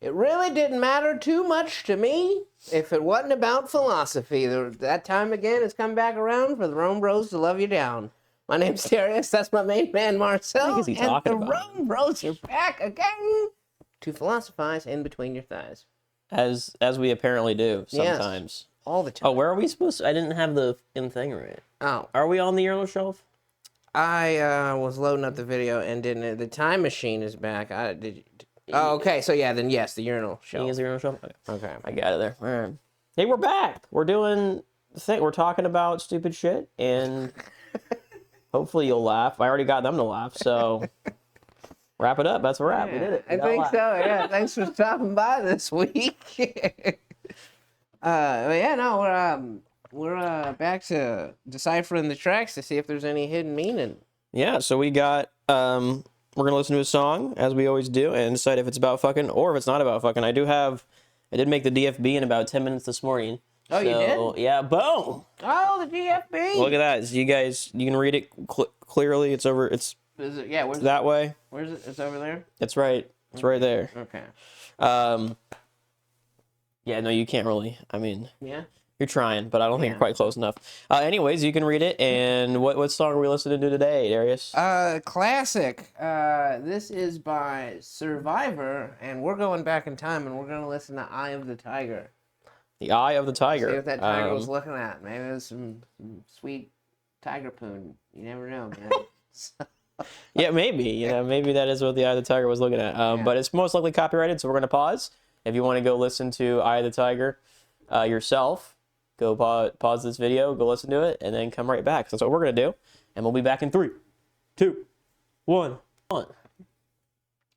it really didn't matter too much to me if it wasn't about philosophy. That time again has come back around for the Rome Bros to love you down. My name's Darius. That's my main man, Marcel. What is he talking about? The Rome Bros are back again to philosophize in between your thighs. As we apparently do sometimes. Yes, all the time. Oh, where are we supposed to? I didn't have the thing right. Oh. Are we on the urinal shelf? I was loading up the video and didn't. The time machine is back. Oh, okay. So yeah, then yes, the urinal shelf. Is the urinal shelf? Okay. I got it there. All right. Hey, we're back. We're doing the thing. We're talking about stupid shit, and hopefully you'll laugh. I already got them to laugh, so wrap it up. That's a wrap. Yeah, We did it. I think so. Yeah. Thanks for stopping by this week. But yeah, no, we're back to deciphering the tracks to see if there's any hidden meaning. Yeah. So we got we're gonna listen to a song as we always do and decide if it's about fucking or if it's not about fucking. I did make the DFB in about 10 minutes this morning. Oh, you did? Yeah, boom. Oh, the DFB. Look at that. So you can read it clearly. It's over. It's where's that way. Where's it? It's over there? It's right. It's right there. Okay. Yeah, no, you can't really. I mean, yeah. You're trying, but I don't think you're quite close enough. Anyways, you can read it. And what song are we listening to today, Darius? Classic. This is by Survivor, and we're going back in time, and we're going to listen to Eye of the Tiger. The Eye of the Tiger. See what that tiger was looking at. Maybe it was some sweet tiger poon. You never know, man. Yeah, maybe. Maybe that is what the Eye of the Tiger was looking at. But it's most likely copyrighted, so we're going to pause. If you want to go listen to Eye of the Tiger yourself, go pause this video, go listen to it, and then come right back. So that's what we're going to do. And we'll be back in 3, 2, 1.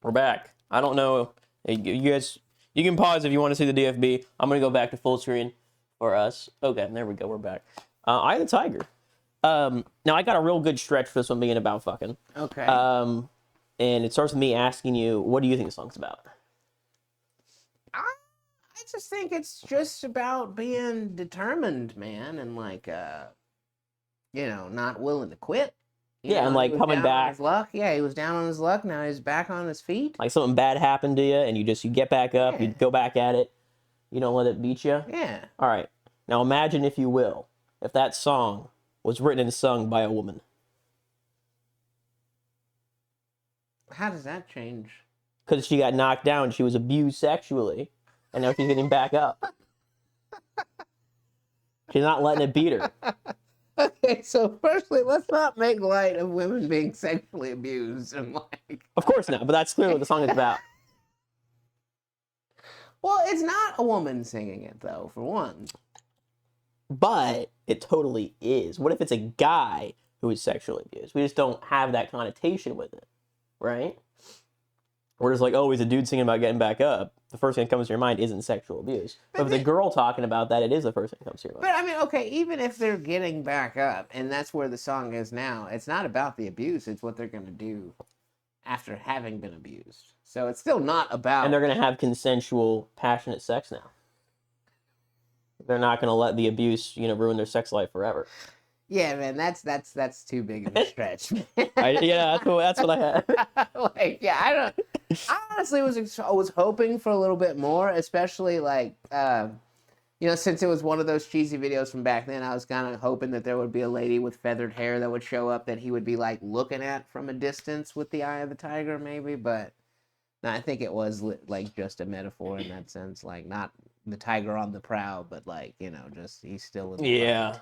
We're back. I don't know. You guys, you can pause if you want to see the DFB. I'm going to go back to full screen for us. Okay, there we go. We're back. Eye of the Tiger. Now, I got a real good stretch for this one being about fucking. Okay. And it starts with me asking you, what do you think the song's about? I just think it's just about being determined, man, and not willing to quit. And like coming back. His luck. Yeah, he was down on his luck. Now he's back on his feet. Like something bad happened to you, and you get back up. You go back at it. You don't let it beat you. Yeah. All right. Now imagine, if you will, if that song was written and sung by a woman. How does that change? Because she got knocked down. She was abused sexually. And now she's getting back up. She's not letting it beat her. Okay, so firstly, let's not make light of women being sexually abused and Of course not, but that's clearly what the song is about. Well, it's not a woman singing it, though, for one. But it totally is. What if it's a guy who is sexually abused? We just don't have that connotation with it, right? We're just like, oh, he's a dude singing about getting back up. The first thing that comes to your mind isn't sexual abuse. But if the girl talking about that, it is the first thing that comes to your mind. But I mean, okay, even if they're getting back up, and that's where the song is now, it's not about the abuse, it's what they're going to do after having been abused. So it's still not about... And they're going to have consensual, passionate sex now. They're not going to let the abuse, ruin their sex life forever. Yeah, man, that's too big of a stretch. That's what I had. I honestly was hoping for a little bit more, especially since it was one of those cheesy videos from back then. I was kind of hoping that there would be a lady with feathered hair that would show up that he would be looking at from a distance with the Eye of the Tiger, maybe. But no, I think it was just a metaphor in that sense, not the tiger on the prowl, but just he's still in the fight.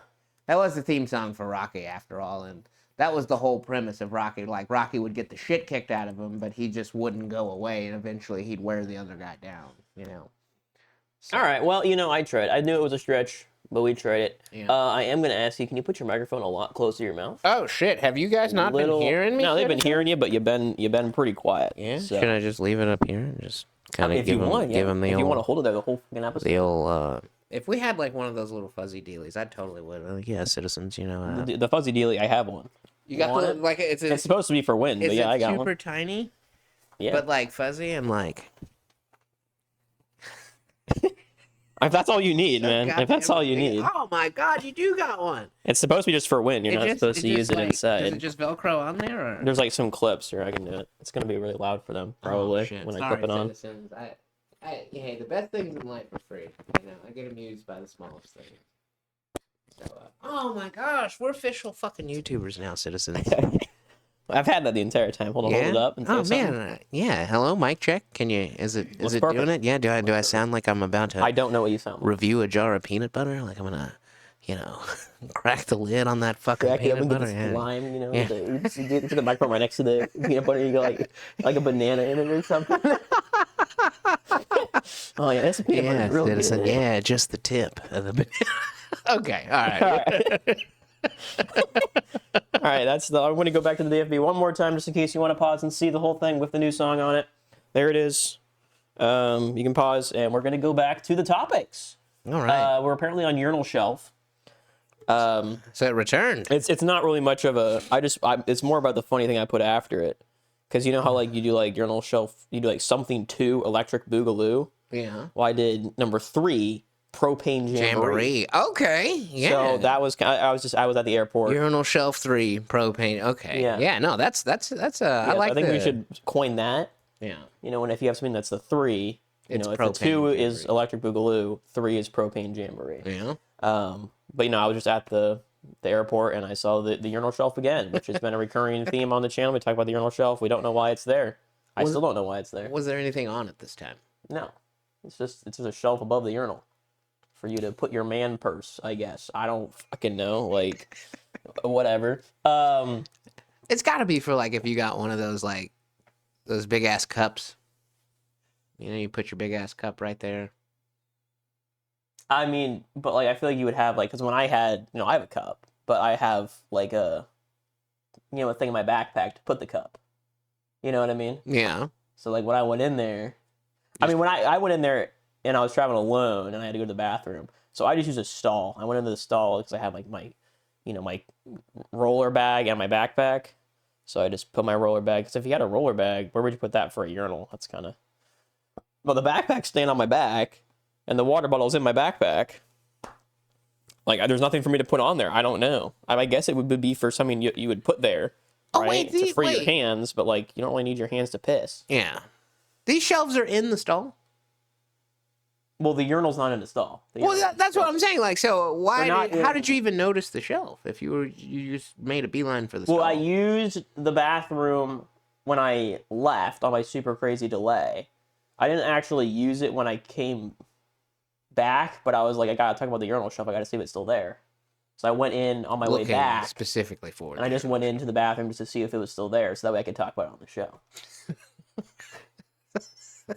That was the theme song for Rocky, after all, and that was the whole premise of Rocky. Rocky would get the shit kicked out of him, but he just wouldn't go away, and eventually he'd wear the other guy down, So. All right, well, I tried. I knew it was a stretch, but we tried it. Yeah. I am going to ask you, can you put your microphone a lot closer to your mouth? Oh, shit. Have you guys not been hearing me? No, they've been hearing you, but you've been pretty quiet. Yeah? So. Should I just leave it up here and just kind of give them the old... If you want to hold it there the whole fucking episode. The old... If we had one of those little fuzzy dealies, I totally would. Citizens, The fuzzy dealie, I have one. You got the it's supposed to be for wind, but yeah, I got one. It's super tiny. Yeah. But fuzzy and If that's all you need, man. If that's all you need. Oh my God, you do got one. It's supposed to be just for wind. You're not supposed to use it inside. Does it just Velcro on there? Or? There's some clips here. I can do it. It's gonna be really loud for them probably when I clip it on. Hey, the best things in life are free. You know, I get amused by the smallest things. So, oh my gosh, we're official fucking YouTubers now, citizens. I've had that the entire time. Hold it up and say something. Man, yeah. Hello, mic check. Can you? Is it perfect. doing it? Yeah. Do I sound like I'm about to? I don't know what you sound like. Review a jar of peanut butter? Like I'm gonna, crack the lid on that fucking Crack it up peanut and butter. get the lime, Yeah. you get the microphone right next to the peanut butter. You go like a banana in it or something. Oh yeah, that's a peanut butter. Real citizen. good. Yeah, just the tip of the banana. Okay. All right. All right. All right, I'm going to go back to the DFB one more time just in case you want to pause and see the whole thing with the new song on it. There it is. You can pause, and we're going to go back to the topics. All right. We're apparently on urinal shelf. So it returned. It's not really much of a. It's more about the funny thing I put after it, because you know how like you do like urinal shelf, you do like something 2 electric boogaloo. Yeah. Well, I did number 3 propane jamboree. Okay. Yeah. So that was I was at the airport. Urinal shelf 3 propane. Okay. Yeah. Yeah. No, that's I like. I think we should coin that. Yeah. And if you have something that's the 3, It's if the 2 propane is jamboree. electric boogaloo, 3 is propane jamboree. Yeah. But I was just at the airport and I saw the urinal shelf again, which has been a recurring theme on the channel. We talk about the urinal shelf. We don't know why it's there. I still don't know why it's there. Was there anything on it this time? No, it's just a shelf above the urinal for you to put your man purse. I guess I don't fucking know. Like, whatever. It's got to be for like if you got one of those like those big ass cups. You put your big ass cup right there. I mean, but like I feel like you would have like because when I had I have a cup, but I have like a thing in my backpack to put the cup. You know what I mean? Yeah. So like when I went in there, when I went in there and I was traveling alone and I had to go to the bathroom, so I just used a stall. I went into the stall because I had like my roller bag and my backpack. So I just put my roller bag. Because if you had a roller bag, where would you put that for a urinal? That's kind of. Well, the backpack's staying on my back, and the water bottle's in my backpack. Like, there's nothing for me to put on there. I don't know. I guess it would be for something you would put there. Oh, right? wait, to free your wait. hands, but like you don't really need your hands to piss. Yeah. These shelves are in the stall? Well, the urinal's not in the stall. That's what I'm saying. Like, so how did you even notice the shelf if you just made a beeline for the stall? Well, I used the bathroom when I left on my super crazy delay. I didn't actually use it when I came back, but I was like, I gotta talk about the urinal shelf. I gotta see if it's still there. So I went in on my way back specifically for it, and I just went into the bathroom just to see if it was still there, so that way I could talk about it on the show.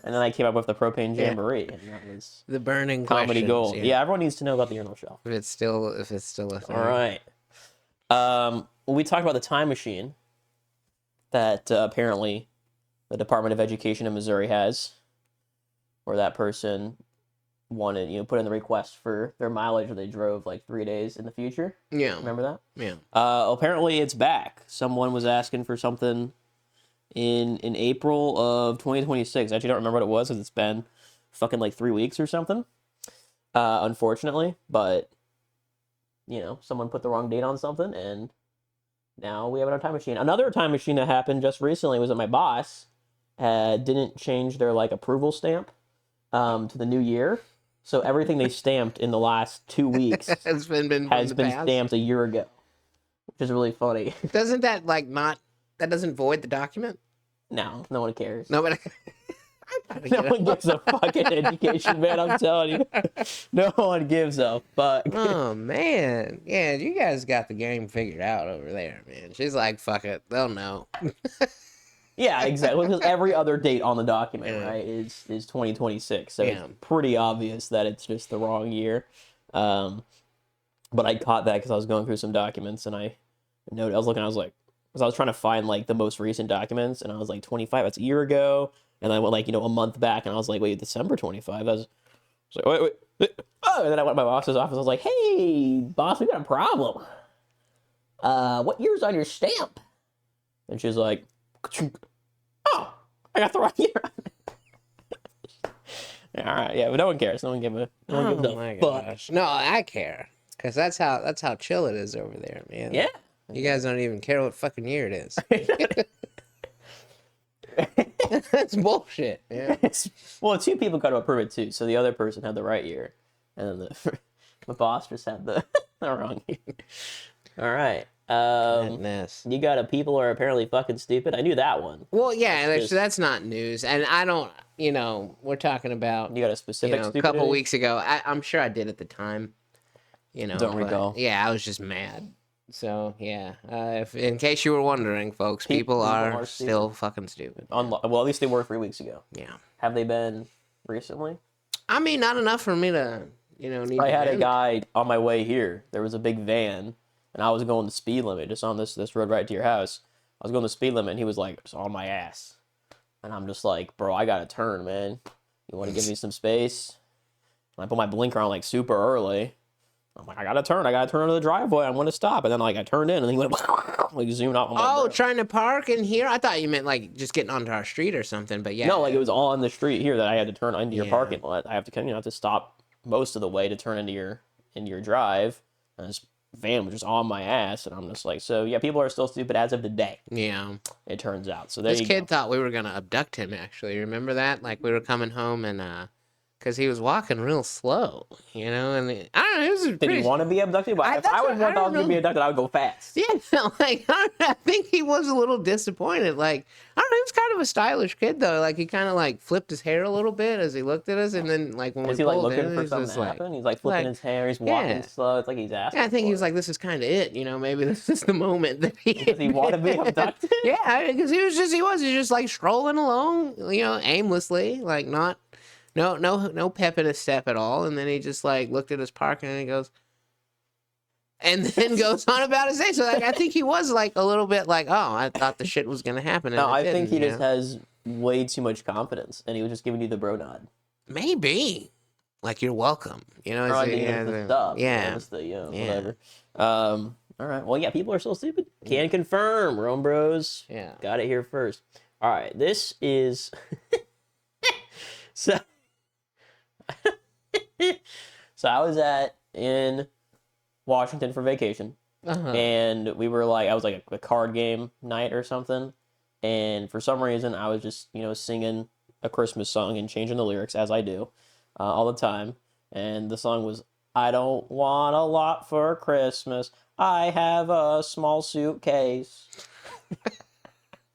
And then I came up with the propane jamboree, and that was the burning comedy questions, gold. Yeah, everyone needs to know about the urinal shelf. If it's still a thing. All right. We talked about the time machine that apparently the Department of Education in Missouri has, where that person wanted, put in the request for their mileage where they drove like 3 days in the future. Yeah. Remember that? Yeah. Apparently it's back. Someone was asking for something in April of 2026. I actually don't remember what it was because it's been fucking like 3 weeks or something. Unfortunately, but someone put the wrong date on something and now we have another time machine. Another time machine that happened just recently was that my boss didn't change their like approval stamp to the new year. So everything they stamped in the last 2 weeks has been stamped a year ago, which is really funny. Doesn't that that doesn't void the document? No one cares. Nobody. No one gives a fucking education, man. I'm telling you, no one gives a fuck. Oh man, yeah, you guys got the game figured out over there, man. She's like, fuck it, they'll know. Yeah, exactly. Because every other date on the document, right, is 2026. So it's pretty obvious that it's just the wrong year. But I caught that because I was going through some documents and I noted, I was trying to find like the most recent documents and I was like 25, that's a year ago. And I went like, a month back and I was like, wait, December 25? I was like, wait. Oh, and then I went to my boss's office. I was like, hey, boss, we got a problem. What year's on your stamp? And she's like, oh, I got the wrong year. All right, yeah, but no one cares. No one gives a fuck. No, I care because that's how chill it is over there, man. Yeah, you guys don't even care what fucking year it is. That's bullshit. Yeah. Well, two people got to approve it too, so the other person had the right year, and then the boss just had the wrong year. All right. Goodness. You got people are apparently fucking stupid. I knew that one. Well, yeah, that's not news, and I don't. We're talking about. You got a specific a couple weeks ago. I'm sure I did at the time. Don't recall. Yeah, I was just mad. So yeah, if in case you were wondering, folks, people are still fucking stupid. Well, at least they were 3 weeks ago. Yeah. Have they been recently? I mean, not enough for me to, need. I had a guy on my way here. There was a big van, and I was going the speed limit just on this road right to your house. I was going the speed limit, and he was like, "It's on my ass," and I'm just like, "Bro, I gotta turn, man. You want to give me some space?" And I put my blinker on like super early. I'm like, I gotta turn into the driveway. I'm gonna stop, and then I turned in, and he went like zoomed out. Oh, trying to park in here? I thought you meant like just getting onto our street or something. But yeah, no, like it was on the street here that I had to turn into your parking lot. I have to have to stop most of the way to turn into your drive. And this van was just on my ass, and I'm just like, so yeah, people are still stupid as of today. Yeah, it turns out. So this kid thought we were gonna abduct him. Actually, remember that? Like we were coming home and because he was walking real slow, and I don't know. Did he want to be abducted? But if I was going to be abducted, I would go fast. Yeah, I think he was a little disappointed. Like, I don't know, he was kind of a stylish kid though. Like he kind of like flipped his hair a little bit as he looked at us, and then like when is we he like pulled looking in, for something to happen? He's like flipping his hair. He's walking slow. It's like he's asking. Yeah, I think he was like, this is kind of it. Maybe this is the moment that does he want to be abducted? Yeah, because he was just like strolling along, aimlessly, like not. No pep in his step at all. And then he just like looked at his parking and he goes, and then goes on about his day. So like, I think he was like a little bit like, oh, I thought the shit was going to happen. No, I think he just has way too much confidence and he was just giving you the bro nod. Maybe. Like, you're welcome. Or like the stuff. Yeah. Whatever. All right. Well, yeah, people are still stupid. Can confirm. RomeBros. Yeah. Got it here first. All right. This is... So I was in Washington for vacation, and we were like, I was like a card game night or something, and for some reason I was just singing a Christmas song and changing the lyrics as I do all the time, and the song was I don't want a lot for Christmas, I have a small suitcase.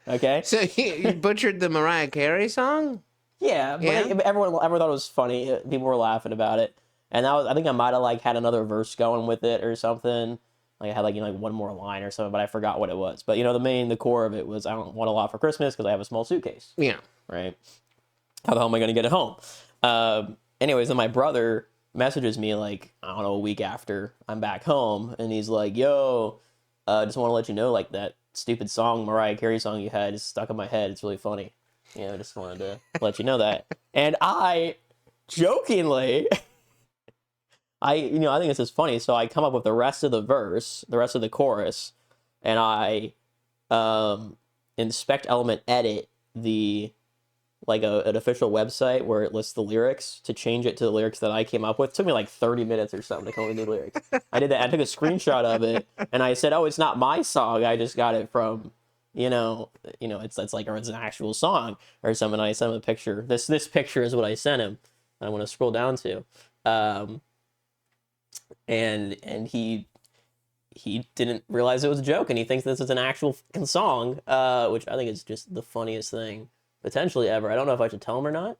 Okay, so you butchered the Mariah Carey song. Yeah, but everyone thought it was funny. People were laughing about it, and I think I might have like had another verse going with it or something. Like I had like one more line or something, but I forgot what it was. But the core of it was I don't want a lot for Christmas because I have a small suitcase. Yeah. Right. How the hell am I gonna get it home? Anyways, then my brother messages me like I don't know a week after I'm back home, and he's like, "Yo, just want to let you know like that stupid song Mariah Carey song you had is stuck in my head. It's really funny." I just wanted to let you know that. And I, jokingly, I think this is funny. So I come up with the rest of the verse, the rest of the chorus, and I inspect element edit the, like an official website where it lists the lyrics to change it to the lyrics that I came up with. It took me like 30 minutes or something to come up with new lyrics. I did that. I took a screenshot of it, and I said, oh, it's not my song. I just got it from... it's like, or it's an actual song or something. I sent him a picture. This picture is what I sent him. I want to scroll down to, and he didn't realize it was a joke, and he thinks this is an actual fucking song, which I think is just the funniest thing potentially ever. I don't know if I should tell him or not.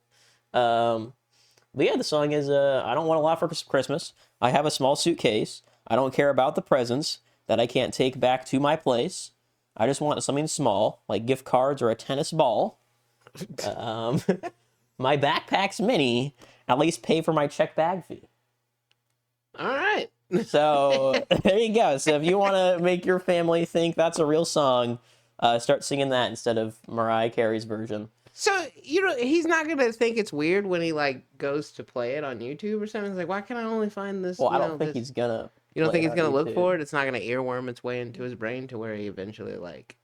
But yeah, the song is, I don't want a lot for Christmas. I have a small suitcase. I don't care about the presents that I can't take back to my place. I just want something small, like gift cards or a tennis ball. My backpack's mini. At least pay for my check bag fee. All right. So there you go. So if you want to make your family think that's a real song, start singing that instead of Mariah Carey's version. So, he's not going to think it's weird when he, like, goes to play it on YouTube or something. He's like, why can I only find this? Well, I don't think he's going to. You don't think he's going to look for it? It's not going to earworm its way into his brain to where he eventually, like,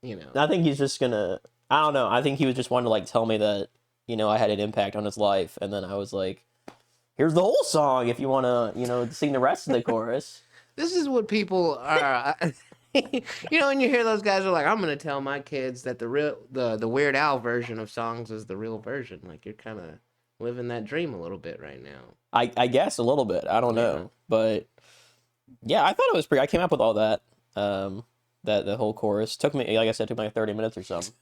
I think he's just going to, I don't know. I think he was just wanting to, like, tell me that, I had an impact on his life. And then I was like, here's the whole song if you want to, sing the rest of the chorus. This is what people are. You know, when you hear those guys are like, I'm gonna tell my kids that the Weird Al version of songs is the real version. Like, you're kind of living that dream a little bit right now. I guess a little bit. I don't know, but yeah, I thought it was pretty. I came up with all that. That the whole chorus took me, like I said, took me like 30 minutes or something.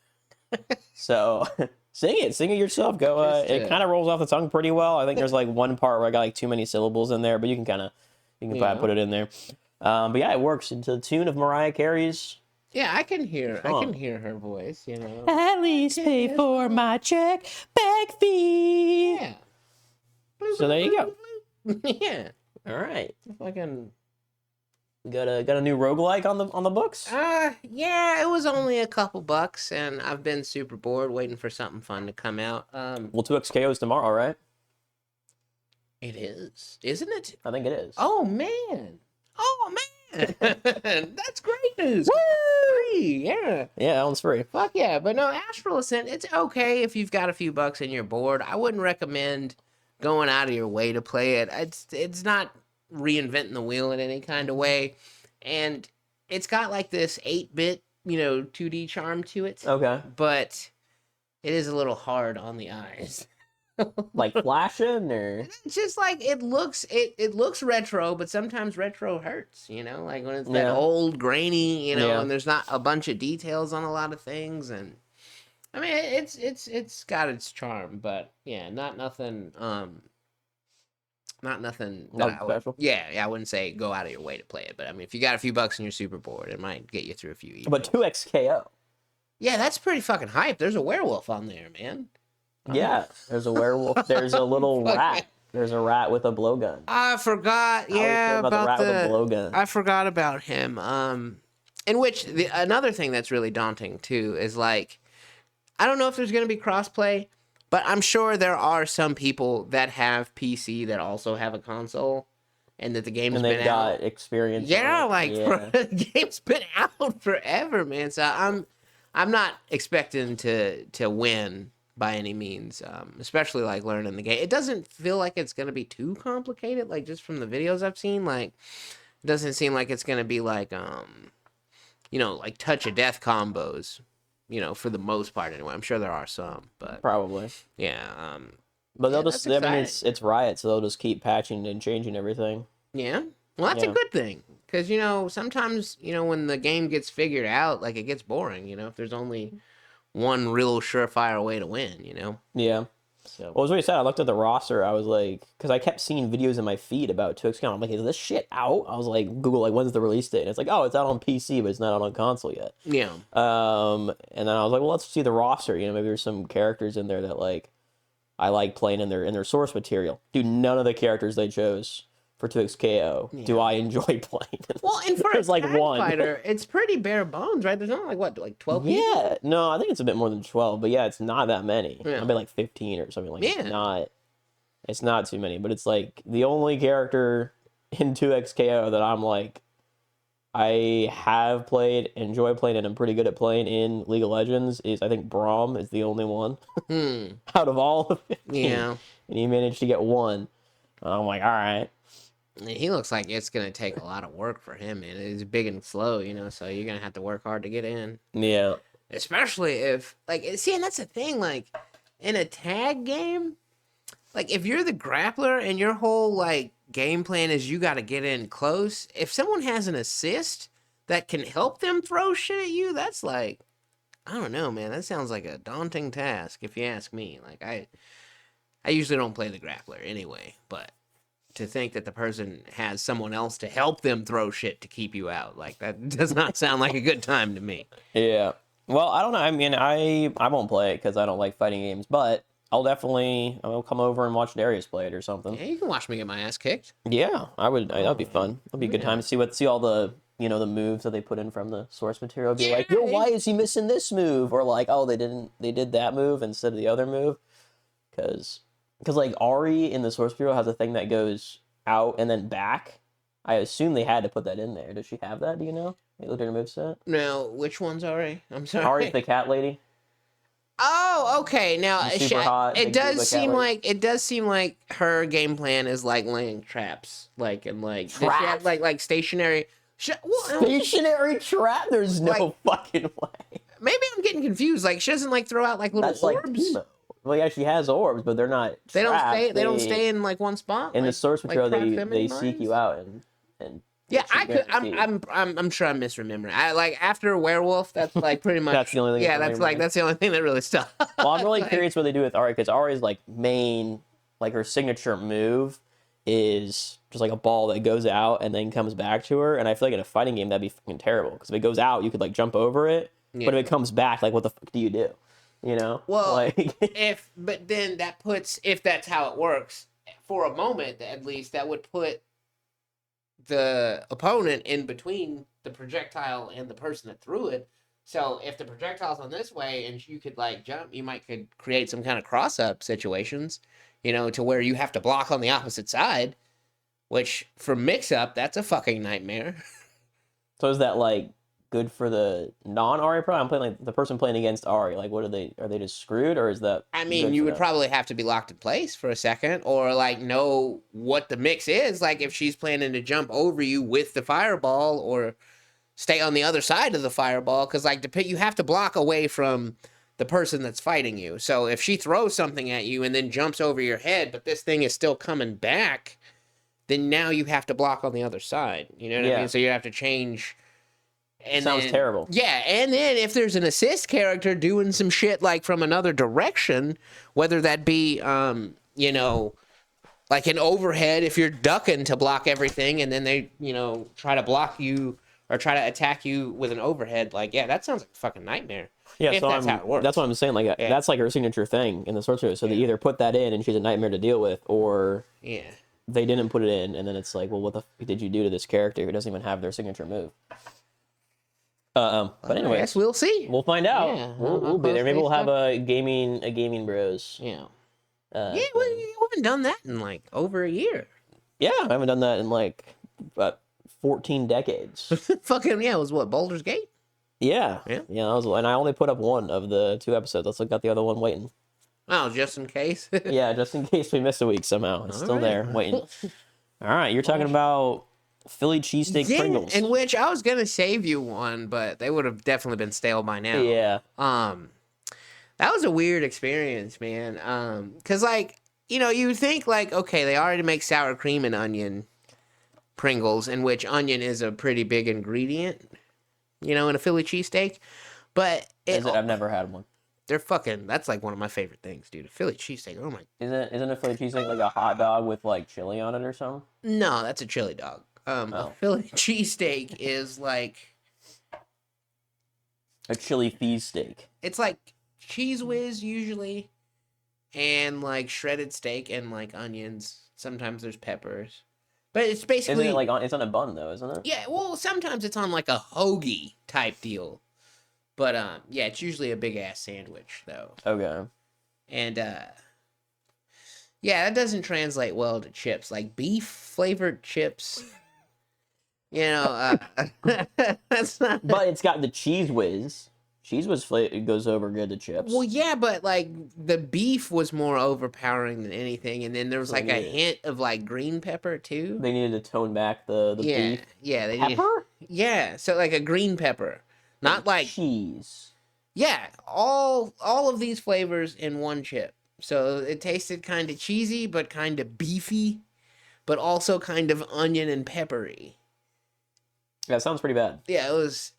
So sing it yourself. Go. It kind of rolls off the tongue pretty well. I think there's like one part where I got like too many syllables in there, but you can probably put it in there. But yeah, it works into the tune of Mariah Carey's. Yeah, I can hear her voice. You know, at least pay for my check back fee. Yeah. So there you go. Yeah. All right. Fucking. Got a new roguelike on the books? Yeah, it was only a couple bucks, and I've been super bored waiting for something fun to come out. Well, 2XKO's tomorrow, right? It is, isn't it? I think it is. Oh man! That's great news. Woo! Yeah. Yeah, that one's free. Fuck yeah! But no, Astral Ascent, it's okay if you've got a few bucks and you're bored. I wouldn't recommend going out of your way to play it. It's not reinventing the wheel in any kind of way, and it's got like this 8-bit 2D charm to it. Okay. But it is a little hard on the eyes. Like flashing, or it's just like it looks retro, but sometimes retro hurts, like when it's that old grainy, and there's not a bunch of details on a lot of things. And I mean it's got its charm, but yeah, not nothing that special. I wouldn't say go out of your way to play it, but I mean, if you got a few bucks and you're super bored, it might get you through a few. But 2XKO. Yeah, that's pretty fucking hype. There's a werewolf on there, man. Yeah, there's a werewolf. There's a little rat. There's a rat with a blowgun. I forgot. Yeah, about the rat with a blowgun. I forgot about him. In which another thing that's really daunting too is like, I don't know if there's gonna be crossplay. But I'm sure there are some people that have PC that also have a console, and that the game's been out. And they've got experience. Yeah, the game's been out forever, man. So I'm not expecting to win by any means, especially like learning the game. It doesn't feel like it's gonna be too complicated, like just from the videos I've seen. Like, it doesn't seem like it's gonna be like like touch of death combos. For the most part anyway. I'm sure there are some, but probably. Yeah. But they'll just, I mean, it's Riot, so they'll just keep patching and changing everything. Yeah. Well, that's a good thing. Because, sometimes, when the game gets figured out, like, it gets boring, if there's only one real surefire way to win, Yeah. So. Well, it was really sad. I looked at the roster. I was like, because I kept seeing videos in my feed about 2XKO. I'm like, is this shit out? I was like, Google, like, when's the release date? And it's like, oh, it's out on PC, but it's not out on console yet. Yeah. And then I was like, well, let's see the roster. Maybe there's some characters in there that like I like playing in their source material. Dude, none of the characters they chose for 2XKO do I enjoy playing. Well, and for there's like one fighter, it's pretty bare bones, right? There's not like 12 people? Yeah, no, I think it's a bit more than 12, but yeah, it's not that many. Yeah. Maybe like 15 or something like that. It's not too many, but it's like the only character in 2XKO that I'm like, I have played, enjoy playing, and I'm pretty good at playing in League of Legends is, I think Braum is the only one out of all of it. Yeah. And he managed to get one. I'm like, all right. He looks like it's going to take a lot of work for him, man. He's big and slow, so you're going to have to work hard to get in. Yeah. Especially if, like, see, and that's the thing, like, in a tag game, like, if you're the grappler and your whole, like, game plan is you got to get in close, if someone has an assist that can help them throw shit at you, that's like, I don't know, man. That sounds like a daunting task, if you ask me. Like, I usually don't play the grappler anyway, but to think that the person has someone else to help them throw shit to keep you out, like, that does not sound like a good time to me. Yeah. Well, I don't know. I mean, I won't play it because I don't like fighting games, but I'll come over and watch Darius play it or something. Yeah, you can watch me get my ass kicked. Yeah, I would. That'd be fun. That'd be a good time to see all the the moves that they put in from the source material. Be like, yo, why is he missing this move? Or like, oh, they did that move instead of the other move. Because like Ari in the source material has a thing that goes out and then back. I assume they had to put that in there. Does she have that? Do you know? You looked at her moveset? No, which one's Ari? I'm sorry. Ari's the cat lady. Oh, okay. Now super hot, it does seem like her game plan is like laying traps, like and like traps? like stationary. Stationary trap? There's no fucking way. Maybe I'm getting confused. Like, she doesn't like throw out like little That's orbs. like Timo. Well, yeah, she has orbs, but they're not. They don't trapped. stay. They don't stay in like one spot. In like, the source material, like they seek you out and. Yeah, I could. I'm sure I'm misremembering. I like after Werewolf. That's like pretty much. That's the only thing. Yeah, that's the only thing that really stuck. Well, I'm really curious what they do with Ari, because Ari's like main, like her signature move is just like a ball that goes out and then comes back to her. And I feel like in a fighting game that'd be fucking terrible, because if it goes out, you could like jump over it, but if it comes back, like what the fuck do you do? You know? Well, like but then that puts, if that's how it works, for a moment at least, that would put the opponent in between the projectile and the person that threw it. So if the projectile's on this way and you could like jump, you could create some kind of cross up situations, to where you have to block on the opposite side, which for mix up, that's a fucking nightmare. So is that like good for the non-Ari player? I'm playing like the person playing against Ari. Like, what are they just screwed, or is that? I mean, you would probably have to be locked in place for a second, or like know what the mix is. Like if she's planning to jump over you with the fireball, or stay on the other side of the fireball, because like you have to block away from the person that's fighting you. So if she throws something at you and then jumps over your head, but this thing is still coming back, then now you have to block on the other side. You know what I mean? So you have to change. And sounds terrible. Yeah, and then if there's an assist character doing some shit like from another direction, whether that be, like an overhead, if you're ducking to block everything, and then they, try to block you or try to attack you with an overhead, like, yeah, that sounds like a fucking nightmare. Yeah, so that's how it works. That's what I'm saying. Like, that's like her signature thing in the sorcerer. So they either put that in and she's a nightmare to deal with, or they didn't put it in, and then it's like, well, what the fuck did you do to this character who doesn't even have their signature move? But anyway, I guess we'll see. We'll find out. Yeah, we'll be there. Maybe we'll have a gaming bros. Yeah. We haven't done that in like over a year. Yeah, I haven't done that in like 14 decades. Fucking it was what, Baldur's Gate? Yeah. That was, and I only put up one of the 2 episodes. I still got the other one waiting. Oh, just in case. Yeah, just in case we miss a week somehow. It's still there waiting. All right, you're talking about Philly cheesesteak Pringles. In which I was gonna save you one, but they would have definitely been stale by now. Yeah. That was a weird experience, man. Cause like, you think like, okay, they already make sour cream and onion Pringles, in which onion is a pretty big ingredient, in a Philly cheesesteak. But I've never had one. That's like one of my favorite things, dude. A Philly cheesesteak. Oh my. Isn't a Philly cheesesteak like a hot dog with like chili on it or something? No, that's a chili dog. A Philly cheesesteak is like a chili feast steak. It's like Cheese Whiz usually, and like shredded steak and like onions. Sometimes there's peppers, but it's basically isn't it like it's on a bun though, isn't it? Yeah, well, sometimes it's on like a hoagie type deal, but yeah, it's usually a big ass sandwich though. Okay. And yeah, that doesn't translate well to chips, like beef flavored chips. That's not. But it's got the Cheese Whiz. Cheese Whiz goes over good to chips. Well, yeah, but like the beef was more overpowering than anything, and then there was like a hint of like green pepper too. They needed to tone back the beef. Yeah, they pepper. Yeah, so like a green pepper, not like cheese. Yeah, all of these flavors in one chip. So it tasted kind of cheesy, but kind of beefy, but also kind of onion and peppery. That sounds pretty bad. Yeah, it was.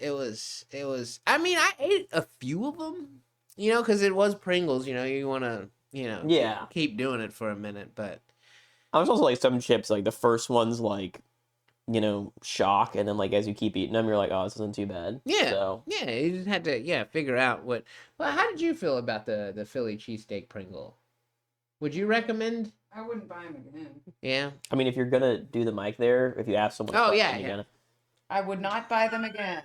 I mean, I ate a few of them, because it was Pringles. You want to, keep doing it for a minute. But I was also like some chips, like the first one's like, shock, and then like as you keep eating them, you're like, oh, this isn't too bad. Yeah. So. Yeah, you just had to figure out what. Well, how did you feel about the Philly cheesesteak Pringle? Would you recommend? I wouldn't buy them again. Yeah. I mean, if you're gonna do the mic there, if you ask someone. I would not buy them again.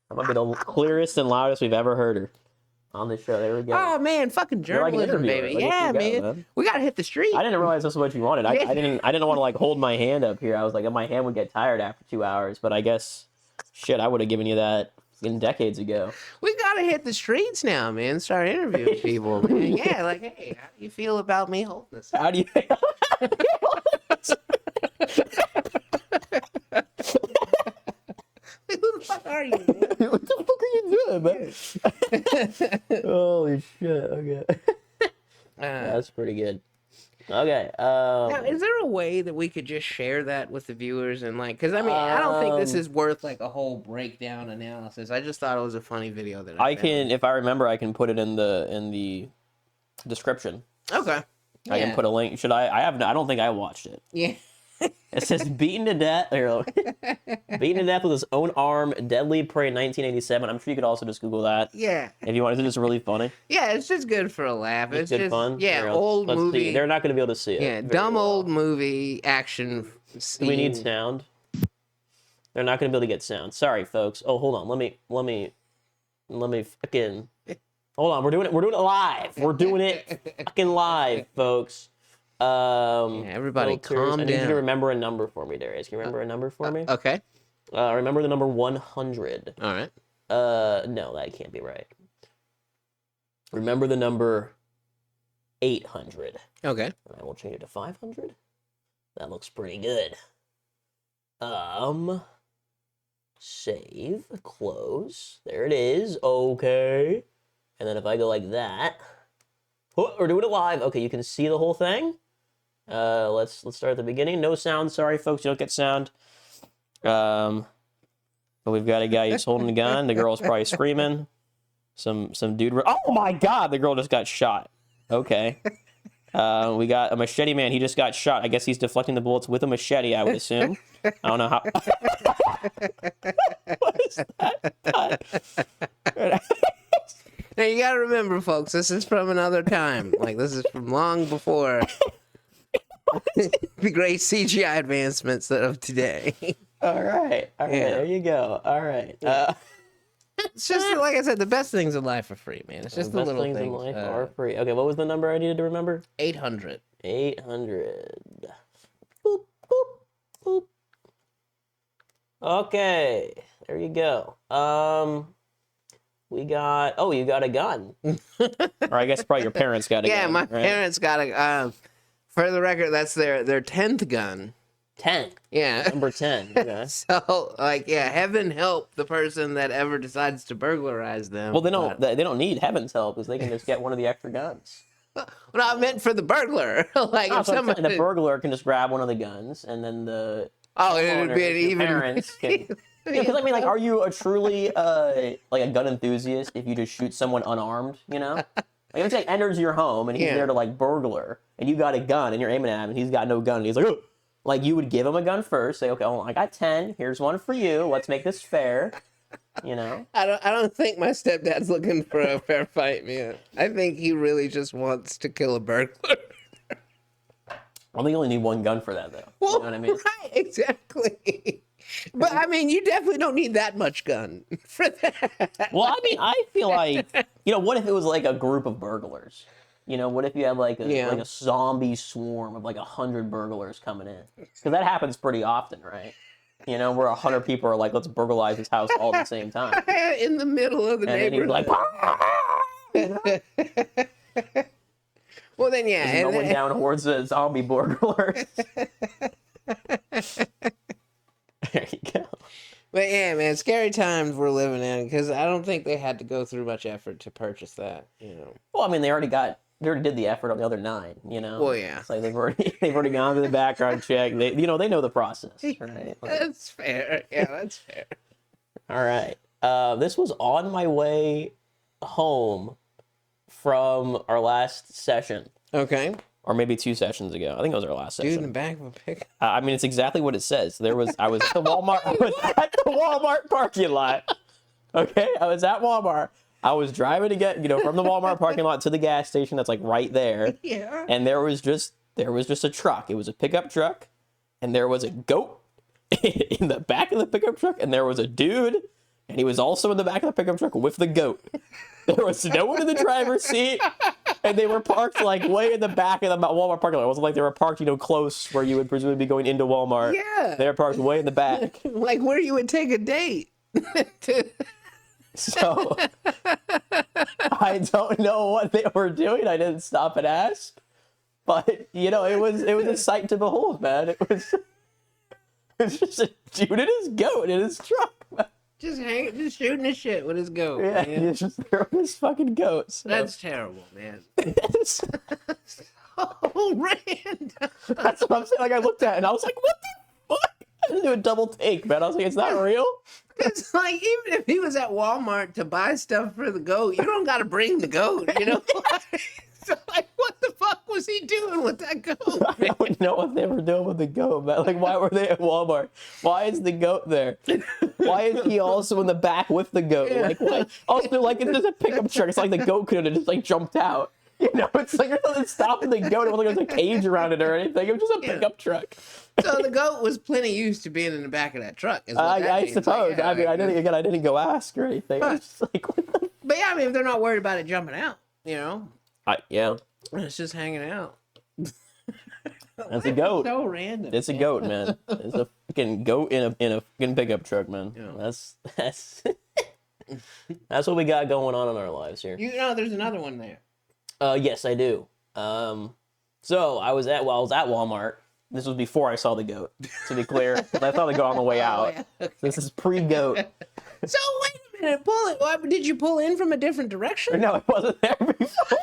That might be the clearest and loudest we've ever heard her on this show. There we go. Oh man, fucking journalism, baby. Yeah, man. We gotta hit the street. I didn't realize this was what you wanted. I didn't want to like hold my hand up here. I was like, my hand would get tired after 2 hours. But I guess, shit, I would have given you that decades ago. We gotta hit the streets now, man. Start interviewing people, man. Yeah, like, hey, how do you feel about me holding this? How do you feel? are you, man? What the fuck are you doing, man? Holy shit. Okay. That's pretty good. Okay. Now, is there a way that we could just share that with the viewers and like, because I mean, I don't think this is worth like a whole breakdown analysis. I just thought it was a funny video that I can, if I remember, I can put it in the description. Okay. I can put a link. Should I? I don't think I watched it. Yeah. It says beaten to death. Beaten to death with his own arm. Deadly prey 1987. I'm sure you could also just Google that. Yeah. If you want, it's just really funny. Yeah, it's just good for a laugh. It's good just fun. Yeah, Here, old let's movie. See. They're not going to be able to see it. Yeah, dumb old movie action. Do we need sound? They're not going to be able to get sound. Sorry, folks. Oh, hold on. Let me fucking. Hold on. We're doing it live. We're doing it fucking live, folks. Everybody calm down. I need you to remember a number for me, Darius. Can you remember a number for me? Okay. Remember the number 100. All right. No, that can't be right. Remember the number 800. Okay. And I will change it to 500. That looks pretty good. Save, close. There it is. Okay. And then if I go like that, oh, we're doing it live. Okay, you can see the whole thing. Let's start at the beginning. No sound. Sorry, folks, you don't get sound. But we've got a guy who's holding a gun. The girl's probably screaming. Some dude. Oh my God! The girl just got shot. Okay. We got a machete man. He just got shot. I guess he's deflecting the bullets with a machete, I would assume. I don't know how. What is that? Now you gotta remember, folks, this is from another time. Like, this is from long before the great CGI advancements of today. All right. There you go. All right. It's just, like I said, the best things in life are free, man. It's just the little things. The best things in life are free. Okay, what was the number I needed to remember? 800. 800. Boop, boop, boop. Okay, there you go. We got, you got a gun. Or I guess probably your parents got a gun. Yeah, my right? parents got a, for the record, that's their 10th gun. 10. Yeah. Number 10. Okay. So, like, yeah, heaven help the person that ever decides to burglarize them. Well, they don't need heaven's help because they can just get one of the extra guns. Well, I meant for the burglar. Like, if somebody... The burglar can just grab one of the guns, and then the it would be an even... parents can... Because I mean, like, are you a truly like a gun enthusiast if you just shoot someone unarmed? You know, like if it's like enters your home and he's there to like burglar, and you got a gun and you're aiming at him, and he's got no gun, and he's like, oh! Like you would give him a gun first, say, okay, hold on, I got 10. Here's one for you. Let's make this fair. You know. I don't think my stepdad's looking for a fair fight, man. I think he really just wants to kill a burglar. I think you only need one gun for that, though. Well, you know what I mean? Right, exactly. But, I mean, you definitely don't need that much gun for that. Well, I mean, I feel like, what if it was like a group of burglars? What if you had like a zombie swarm of like 100 burglars coming in? Because that happens pretty often, right? Where 100 people are like, let's burglarize this house all at the same time. In the middle of the neighborhood. And he's like, well, then, yeah. Going down towards the zombie burglars. There you go. But yeah, man, scary times we're living in because I don't think they had to go through much effort to purchase that. Well, I mean, they already did the effort on the other 9. Well, yeah. It's like they've already gone through the background check. They know the process, right? Like, that's fair. Yeah, that's fair. All right. This was on my way home from our last session. Okay. Or maybe 2 sessions ago. I think it was our last session. Dude in the back of a pickup. I mean, it's exactly what it says. I was at the Walmart. I was at the Walmart parking lot. Okay, I was at Walmart. I was driving to get, from the Walmart parking lot to the gas station that's like right there. Yeah. And there was just a truck. It was a pickup truck, and there was a goat in the back of the pickup truck, and there was a dude, and he was also in the back of the pickup truck with the goat. There was no one in the driver's seat, and they were parked like way in the back of the Walmart parking lot. It wasn't like they were parked, close where you would presumably be going into Walmart. Yeah. They were parked way in the back. Like where you would take a date. So I don't know what they were doing. I didn't stop and ask, but it was a sight to behold, man. It was just a dude and his goat in his truck. just shooting his shit with his goat. Yeah, Man. he's just throwing his fucking goat. So. That's terrible, man. So random. That's what I'm saying. Like, I looked at it and I was like, what the fuck? I had to do a double take, man. I was like, it's not real. It's like, even if he was at Walmart to buy stuff for the goat, you don't got to bring the goat, you know? So, like, what the fuck was he doing with that goat? I don't know what they were doing with the goat, man. Like, why were they at Walmart? Why is the goat there? Why is he also in the back with the goat? Yeah. Like, what? Also, like, it's just a pickup truck. It's like the goat could have just, like, jumped out. You know, it's like there's nothing stopping the goat. It wasn't like there's a cage around it or anything. It was just a pickup truck. So the goat was plenty used to being in the back of that truck. Is what that I means. suppose. Like, yeah, I mean, I didn't go ask or anything. I was just like, what the? But yeah, I mean, if they're not worried about it jumping out, you know, Yeah. it's just hanging out. That's a goat. So random. It's a goat, man. It's a fucking goat in a fucking pickup truck, man. Yeah. That's that's what we got going on in our lives here. You know, there's another one there. Yes, I do. So I was at Walmart. This was before I saw the goat, to be clear. I saw the goat on the way out. Yeah. Okay. This is pre-goat. So wait a minute, pull it. What, did you pull in from a different direction? No, it wasn't there before.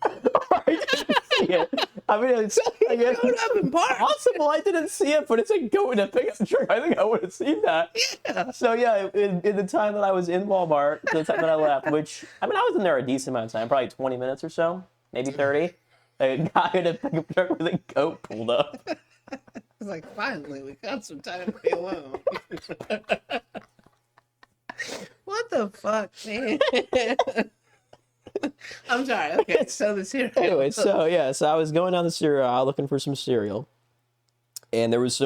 I didn't see it. I mean, it's I guess Showed up in park. possible I didn't see it, but it's a goat in a pickup truck. I think I would have seen that. Yeah. So yeah, in the time that I was in Walmart, the time that I left, which I mean, I was in there a decent amount of time, probably 20 minutes or so, maybe 30. A guy in a pickup truck with a goat pulled up. It's like, finally, we got some time to be alone. What the fuck, man? I'm sorry. Okay, so the cereal. Anyway, so I was going down the cereal aisle looking for some cereal, and there was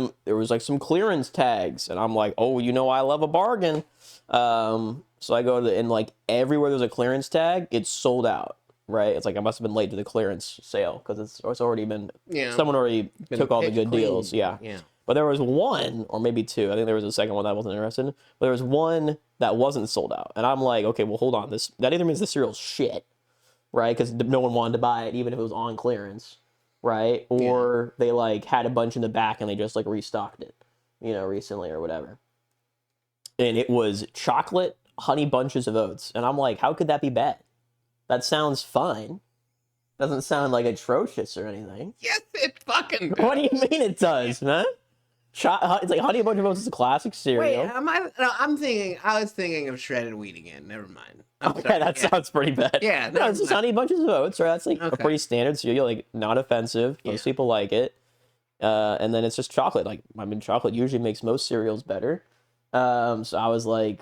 like some clearance tags, and I'm like, oh, you know, I love a bargain. So I go to, and like everywhere there's a clearance tag, it's sold out. Right? It's like I must have been late to the clearance sale because it's already been, someone already took all the good deals. Yeah. But there was one, or maybe two. I think there was a second one that I wasn't interested in. But there was one that wasn't sold out. And I'm like, okay, well, hold on. That either means the cereal's shit, right? Because no one wanted to buy it, even if it was on clearance, right? Or they like had a bunch in the back and they just like restocked it, you know, recently or whatever. And it was chocolate honey bunches of oats. And I'm like, how could that be bad? That sounds fine. Doesn't sound like atrocious or anything. Yes, it fucking does. What do you mean it does, man? It's like Honey Bunch of Oats is a classic cereal. Wait, I was thinking of shredded wheat again. Never mind. Okay, that sounds pretty bad. Yeah, no, it's just Honey Bunches of Oats, right? That's like a pretty standard cereal, like not offensive. Most people like it. And then it's just chocolate. Like, I mean, chocolate usually makes most cereals better. So I was like,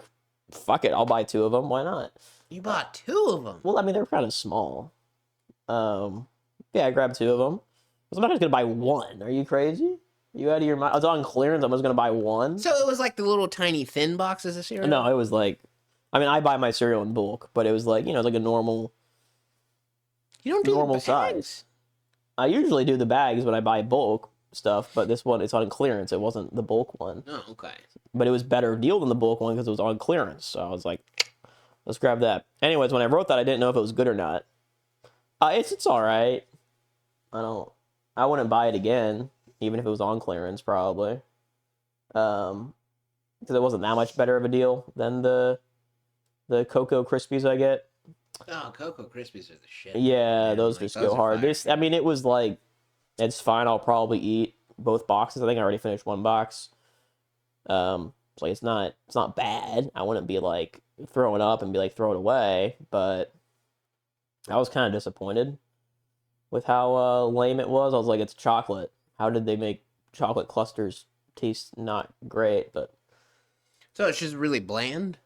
fuck it, I'll buy 2 of them. Why not? You bought 2 of them? Well, I mean, they're kind of small. Yeah, I grabbed 2 of them. I'm not just gonna buy 1. Are you crazy? You out of your mind? I was on clearance. I was gonna buy 1. So it was like the little tiny thin boxes of cereal? No, it was like, I mean, I buy my cereal in bulk, but it was like, you know, like a normal. You don't do normal the size. I usually do the bags when I buy bulk stuff, but this one, it's on clearance. It wasn't the bulk one. Oh, okay. But it was better deal than the bulk one because it was on clearance. So I was like, let's grab that. Anyways, when I wrote that, I didn't know if it was good or not. It's all right. I wouldn't buy it again, even if it was on clearance, probably. Because it wasn't that much better of a deal than the Cocoa Krispies I get. Oh, Cocoa Krispies are the shit. Yeah, man. those Like, just go hard. I mean, it was like, it's fine. I'll probably eat both boxes. I think I already finished 1 box. So it's not bad. I wouldn't be like throwing up and be like throw it away, but I was kind of disappointed with how lame it was. I was like, it's chocolate. How did they make chocolate clusters taste not great? But so it's just really bland.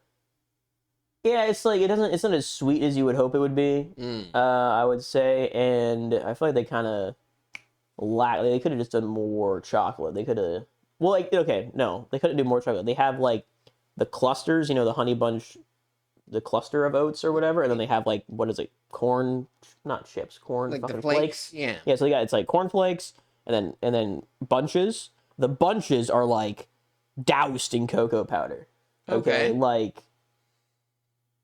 yeah, it's like it's not as sweet as you would hope it would be. I would say, and I feel like they kind of they could have just done more chocolate. They could have, well, like, okay, no, they couldn't do more chocolate. They have like the clusters, you know, the honey bunch, the cluster of oats or whatever, and then they have like, what is it, corn, not chips, corn, Like the fucking flakes? Yeah. Yeah, so it's like corn flakes and then bunches. The bunches are like doused in cocoa powder. Okay. Like,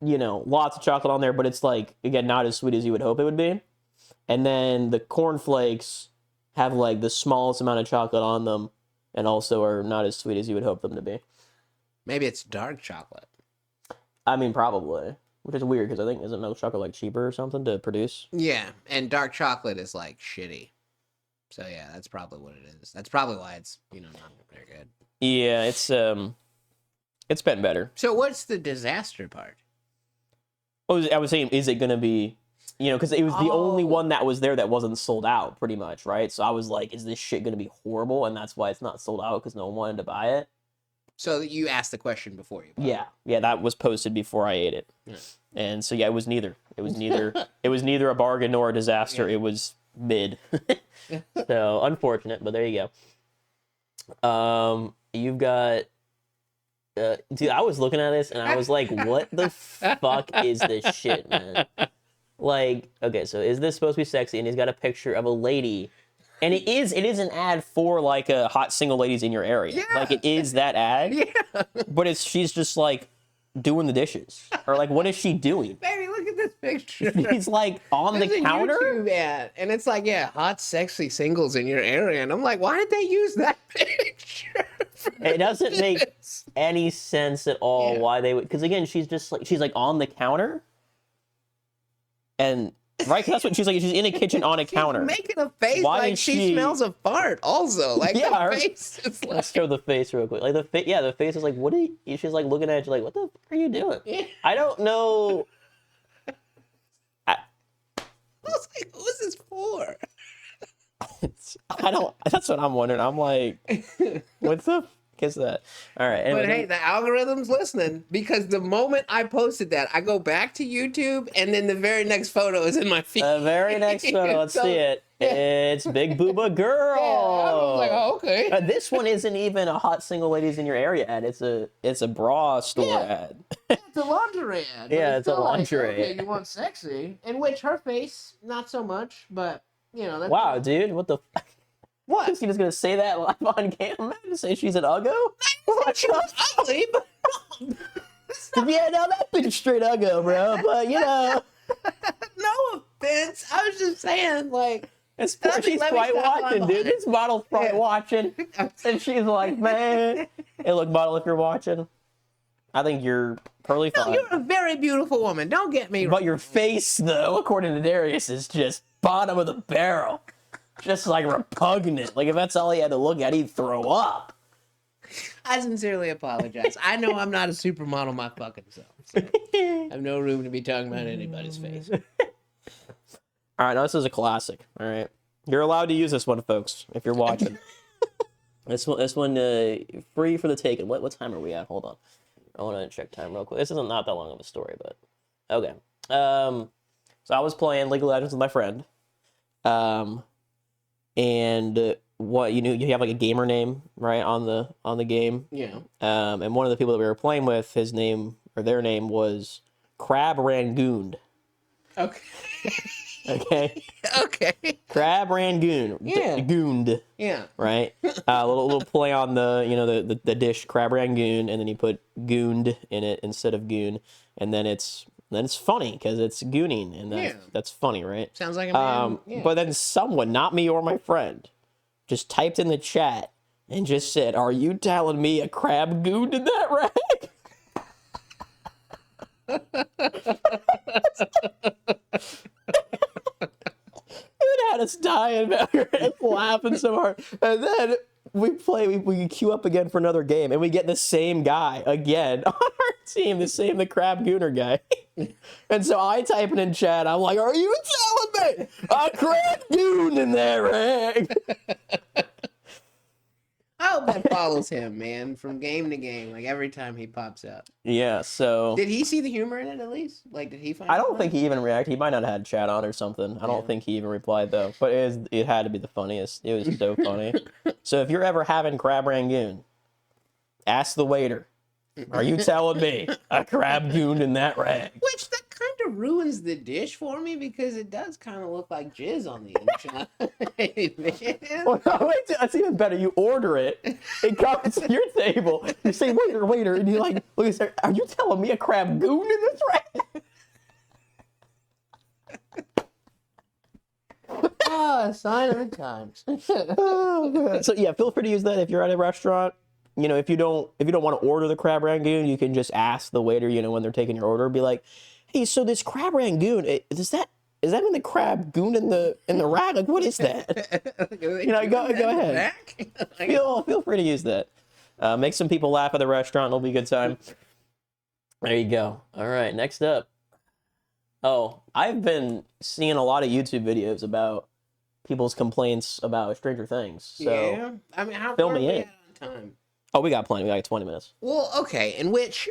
you know, lots of chocolate on there, but it's like, again, not as sweet as you would hope it would be. And then the corn flakes have like the smallest amount of chocolate on them and also are not as sweet as you would hope them to be. Maybe it's dark chocolate. I mean, probably. Which is weird, because I think, isn't milk chocolate, like, cheaper or something to produce? Yeah, and dark chocolate is, like, shitty. So, yeah, that's probably what it is. That's probably why it's, not very good. Yeah, it's been better. So what's the disaster part? I was saying, is it going to be, because it was the only one that was there that wasn't sold out, pretty much, right? So I was like, is this shit going to be horrible? And that's why it's not sold out, because no one wanted to buy it. So you asked the question before you bought it. Yeah, that was posted before I ate it. Yeah. And so, yeah, it was neither. It was neither a bargain nor a disaster. Yeah. It was mid. So, unfortunate, but there you go. You've got... dude, I was looking at this and I was like, what the fuck is this shit, man? Like, okay, so is this supposed to be sexy? And he's got a picture of a lady, and it is an ad for, like, a hot single ladies in your area. Yeah. Like, it is that ad. Yeah. But she's just, like, doing the dishes. Or, like, what is she doing? Baby, look at this picture. She's, like, on the counter? YouTube ad, and it's like, yeah, hot, sexy singles in your area. And I'm like, why did they use that picture? It doesn't make any sense at all why they would... Because, again, she's like, on the counter. And... Right, because that's what she's like. She's in a kitchen on a counter. Making a face like she smells a fart. Also, like the face is like. Let's show the face real quick. Like the face is like, what are you? She's like looking at you, like, what the fuck are you doing? Yeah. I don't know. I was like, who is this for? I don't. That's what I'm wondering. I'm like, what the fuck is that? All right. Anyway, but hey, the algorithm's listening, because the moment I posted that, I go back to YouTube, and then the very next photo is in my feed. The very next photo, let's see it. Yeah. It's Big Booba Girl. Yeah, I was like, oh, okay. This one isn't even a hot single ladies in your area ad. It's a bra store ad. It's a lingerie ad. Yeah, it's a lingerie. Like, okay, you want sexy, in which her face, not so much, but that's wow, dude, what the. What? Is he just gonna say that live on camera? To say she's an uggo? She was ugly, but yeah, no, that bitch straight uggo, bro. But no offense. I was just saying, like, she's probably watching, dude. This model's probably watching, and she's like, man, hey, look, model, if you're watching, I think you're perfectly fine. No, you're a very beautiful woman. Don't get me wrong. But your face, though, according to Darius, is just bottom of the barrel. Just, like, repugnant. Like, if that's all he had to look at, he'd throw up. I sincerely apologize. I know I'm not a supermodel my fucking self. So I have no room to be talking about anybody's face. All right, now this is a classic. All right. You're allowed to use this one, folks, if you're watching. This one, free for the taking. What time are we at? Hold on. I want to check time real quick. This isn't not that long of a story, but... Okay. So I was playing League of Legends with my friend. And what you have like a gamer name, right, on the game. Yeah. And one of the people that we were playing with, their name was Crab Rangoon. Okay. Okay. Okay. Crab Rangoon. Yeah. Gooned. Yeah. Right. A little play on the the dish Crab Rangoon, and then you put gooned in it instead of goon, and then it's funny because it's gooning, and that's funny, right? Sounds like a man. But then someone, not me or my friend, just typed in the chat and just said, "Are you telling me a crab gooned in that rag?" It had us dying back and laughing so hard, and then we queue up again for another game, and we get the same guy again on our team, the crab gooner guy. And so I type it in chat, I'm like, are you telling me a crab goon in that rag? I hope that follows him, man, from game to game, like every time he pops up. Yeah, so... Did he see the humor in it at least? Like, did he find I don't think he even reacted. He might not have had chat on or something. I don't think he even replied, though. But it had to be the funniest. It was so funny. So if you're ever having crab rangoon, ask the waiter, are you telling me a crab goon in that rag? Which that kind of ruins the dish for me, because it does kind of look like jizz on the inside. Man. Well, no, wait, that's even better. You order it, it comes to your table. You say, waiter, and you like, look at this, are you telling me a crab goon in this rag? Oh, a sign of the times. Oh, man. So yeah, feel free to use that if you're at a restaurant. you know, if you don't want to order the crab rangoon, you can just ask the waiter, you know, when they're taking your order, be like, hey, so this crab rangoon, is that in the crab goon in the rack? Like, what is that? You know, go ahead. Feel free to use that. Make some people laugh at the restaurant. It'll be a good time. There you go. All right, next up. Oh, I've been seeing a lot of YouTube videos about people's complaints about Stranger Things. So yeah. I mean, how fill far me are we in. at on time? Oh, we got plenty. We got like 20 minutes. Well, okay. In which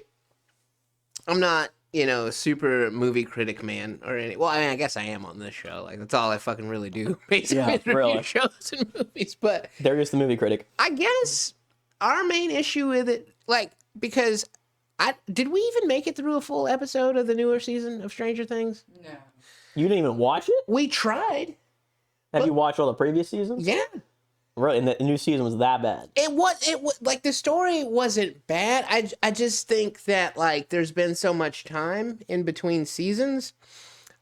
I'm not, you know, a super movie critic man or any. Well, I mean, I guess I am on this show. Like, that's all I fucking really do. Basically, Yeah, review really. shows and movies. But There is the movie critic. I guess our main issue with it, like, because did we even make it through a full episode of the newer season of Stranger Things? No. You didn't even watch it? We tried. Have you watched all the previous seasons? Yeah. Right, and the new season was that bad. It was like the story wasn't bad. I just think that like there's been so much time in between seasons,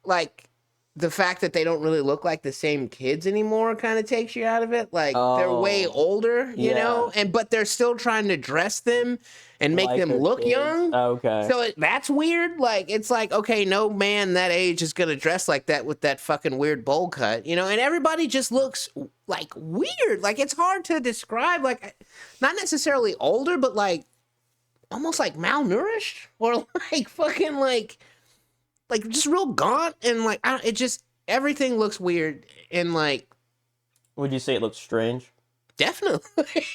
like the fact that they don't really look like the same kids anymore kind of takes you out of it. Like they're way older, you know, but they're still trying to dress them and make Like them they're look kids. young. Okay. So that's weird. Like, it's like, okay, no man that age is going to dress like that with that fucking weird bowl cut, you know? And everybody just looks, like, weird. Like, it's hard to describe, like, not necessarily older, but, like, almost, like, malnourished. Or, like, fucking, like just real gaunt. And, like, it just, everything looks weird. And, like... Would you say it looks strange? Definitely.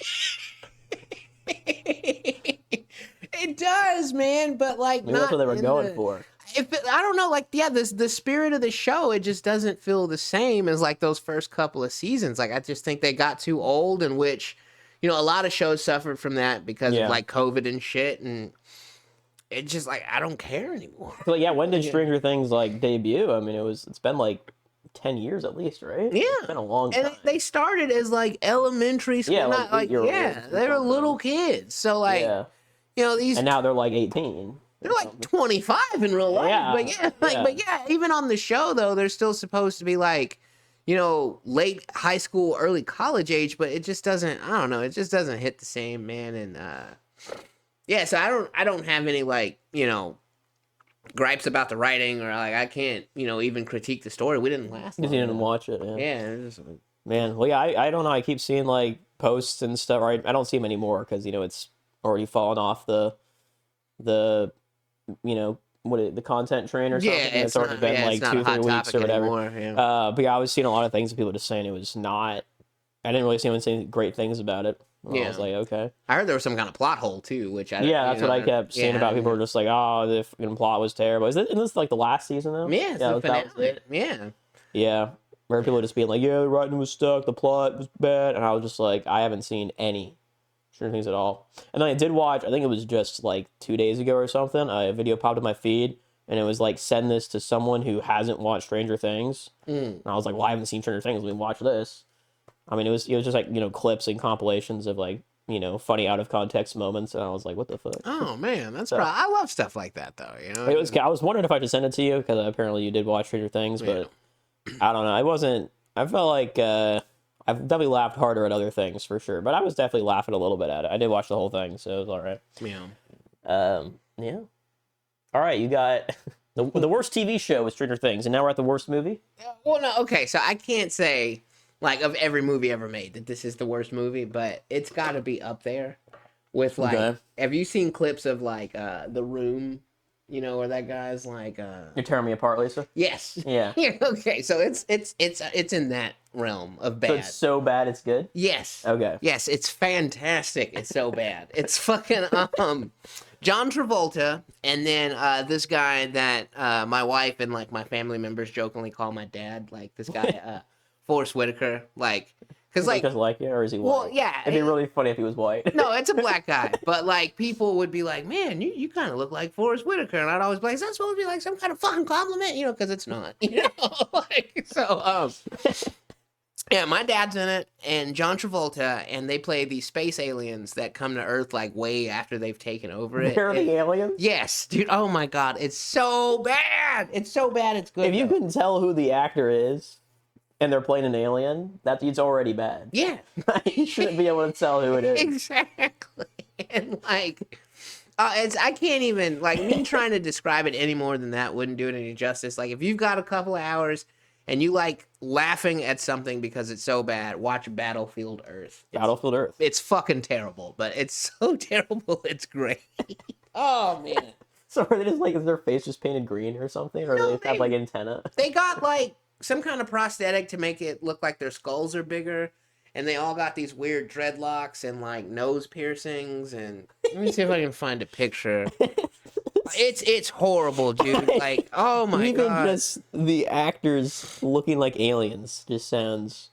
It does, man, but like Maybe that's what they were going for. I don't know, like, yeah, the spirit of the show, it just doesn't feel the same as like those first couple of seasons. Like, I just think they got too old, in which, you know, a lot of shows suffered from that because of like COVID and shit, and it's just like I don't care anymore. So yeah, when did Stranger Things like debut? I mean, it's been like 10 years at least, right? Yeah, it's been a long time. And they started as like elementary school, not like they were little kids. So like, you know, these, and now they're like 18. They're like 25 in real life. Yeah. But even on the show though, they're still supposed to be like, you know, late high school, early college age, but it just doesn't, I don't know, it just doesn't hit the same, man. And so I don't have any like, you know, gripes about the writing, or like I can't, you know, even critique the story. We didn't last long. Because you didn't watch it. Man, well, yeah, I don't know. I keep seeing like posts and stuff. Right, I don't see them anymore because, you know, it's already fallen off the you know, the content train or something. Yeah, it's already been like 2-3 weeks or whatever. Anymore, but yeah, I was seeing a lot of things of people just saying it was not. I didn't really see anyone saying great things about it. I was like, okay. I heard there was some kind of plot hole too, which that's what I kept seeing about. People were just like, oh, the plot was terrible. Isn't this like the last season though? Yeah, it's the finale. Yeah. Where people were just being like, yeah, the writing was stuck, the plot was bad, and I was just like, I haven't seen any Stranger Things at all. And then I did watch, I think it was just like 2 days ago or something, a video popped in my feed, and it was like, send this to someone who hasn't watched Stranger Things. And I was like, well, I haven't seen Stranger Things, let me watch this. I mean, it was just like, you know, clips and compilations of like, you know, funny out of context moments, and I was like, what the fuck? Oh man, that's I love stuff like that though, you know. I was wondering if I should send it to you, because apparently you did watch Stranger Things, but I don't know. I felt like I've definitely laughed harder at other things for sure, but I was definitely laughing a little bit at it. I did watch the whole thing, so it was all right. Yeah. All right, you got the worst TV show was Stranger Things, and now we're at the worst movie. Well, no, okay, so I can't say like of every movie ever made that this is the worst movie, but it's got to be up there with like. Have you seen clips of like The Room? You know, where that guy's like You're tearing me apart, Lisa? Yes. Yeah. Okay, so it's in that realm of bad. So it's so bad it's good? Yes. Okay. Yes, it's fantastic. It's so bad. It's fucking John Travolta, and then this guy that my wife and like my family members jokingly call my dad, like this guy Forrest Whitaker, like. Because like, or is he white? Well, yeah. It'd be really funny if he was white. No, it's a black guy. But like, people would be like, man, you kind of look like Forrest Whitaker. And I'd always be like, is that supposed to be like some kind of fucking compliment? You know, because it's not. You know? Like, so, yeah, my dad's in it, and John Travolta, and they play these space aliens that come to Earth like way after they've taken over it. They're the aliens? Yes, dude. Oh my God. It's so bad. It's so bad. It's good. If you couldn't tell who the actor is, and they're playing an alien, it's already bad. Yeah. You shouldn't be able to tell who it is. Exactly. And like, I can't even, like, me trying to describe it any more than that wouldn't do it any justice. Like, if you've got a couple of hours and you like laughing at something because it's so bad, watch Battlefield Earth. Battlefield Earth. It's fucking terrible, but it's so terrible, it's great. Oh, man. So are they just like, is their face just painted green or something? Or No, they have like antenna? They got like some kind of prosthetic to make it look like their skulls are bigger. And they all got these weird dreadlocks and like nose piercings. And let me see if I can find a picture. It's horrible, dude. Like, oh my Even god. just the actors looking like aliens just sounds.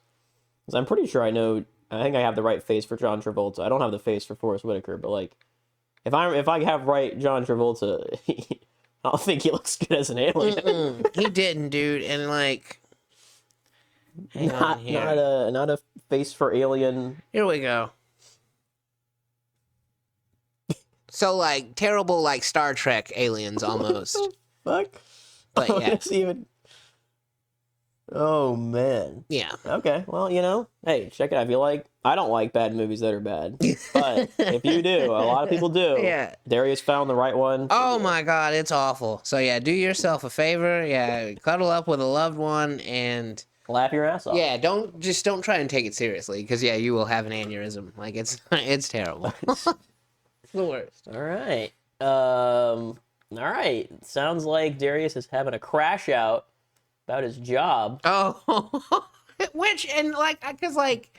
'Cause I'm pretty sure I think I have the right face for John Travolta. I don't have the face for Forrest Whitaker, but like, if I have right John Travolta, I don't think he looks good as an alien. He didn't, dude. And like, hang on here. Not a face for alien. Here we go. So like terrible, like Star Trek aliens almost. Fuck. But yeah, It's even. Oh man. yeah. Okay. Well, hey, check it out. If you like, I don't like bad movies that are bad, but if you do, a lot of people do. Yeah. Darius found the right one. Oh my god, it's awful. So yeah, do yourself a favor. Yeah, cuddle up with a loved one and Laugh your ass off. yeah, don't try and take it seriously because yeah, you will have an aneurysm. Like it's terrible. It's the worst. All right. All right. Sounds like Darius is having a crash out about his job. Oh, which and like because like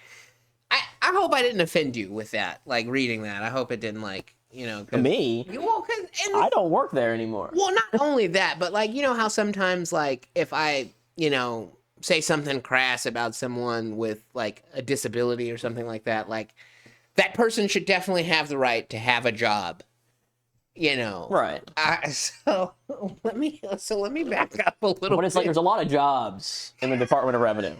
I hope I didn't offend you with that. Like reading that, I hope it didn't like Me? Well, because I don't work there anymore. Well, not only that, but like how sometimes like if I say something crass about someone with like a disability or something like that that person should definitely have the right to have a job. Right. So let me back up a little. But it's like there's a lot of jobs in the Department of Revenue.